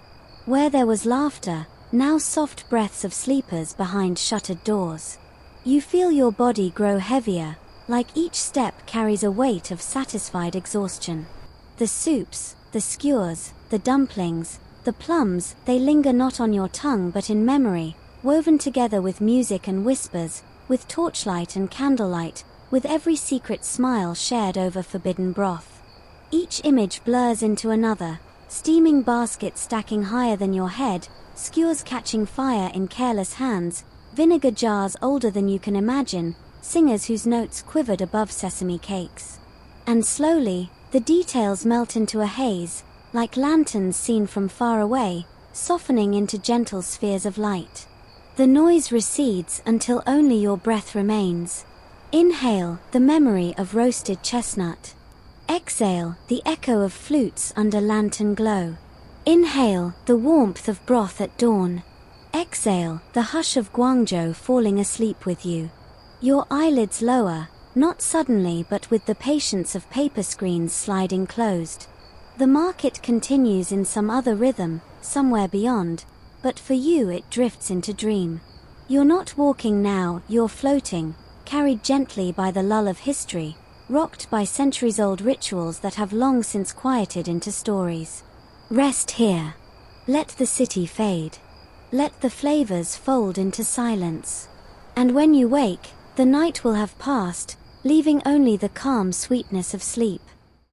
Where there was laughter, now soft breaths of sleepers behind shuttered doors. You feel your body grow heavier, like each step carries a weight of satisfied exhaustion. The soups, the skewers, the dumplings, the plums, they linger not on your tongue but in memory, woven together with music and whispers, with torchlight and candlelight, with every secret smile shared over forbidden broth. Each image blurs into another, steaming baskets stacking higher than your head, skewers catching fire in careless hands, vinegar jars older than you can imagine, singers whose notes quivered above sesame cakes. And slowly, the details melt into a haze, like lanterns seen from far away, softening into gentle spheres of light. The noise recedes until only your breath remains. Inhale, the memory of roasted chestnut. Exhale, the echo of flutes under lantern glow. Inhale, the warmth of broth at dawn. Exhale, the hush of Guangzhou falling asleep with you. Your eyelids lower, not suddenly but with the patience of paper screens sliding closed. The market continues in some other rhythm, somewhere beyond, but for you it drifts into dream. You're not walking now, you're floating, carried gently by the lull of history, rocked by centuries-old rituals that have long since quieted into stories. Rest here. Let the city fade. Let the flavors fold into silence. And when you wake, the night will have passed, leaving only the calm sweetness of sleep.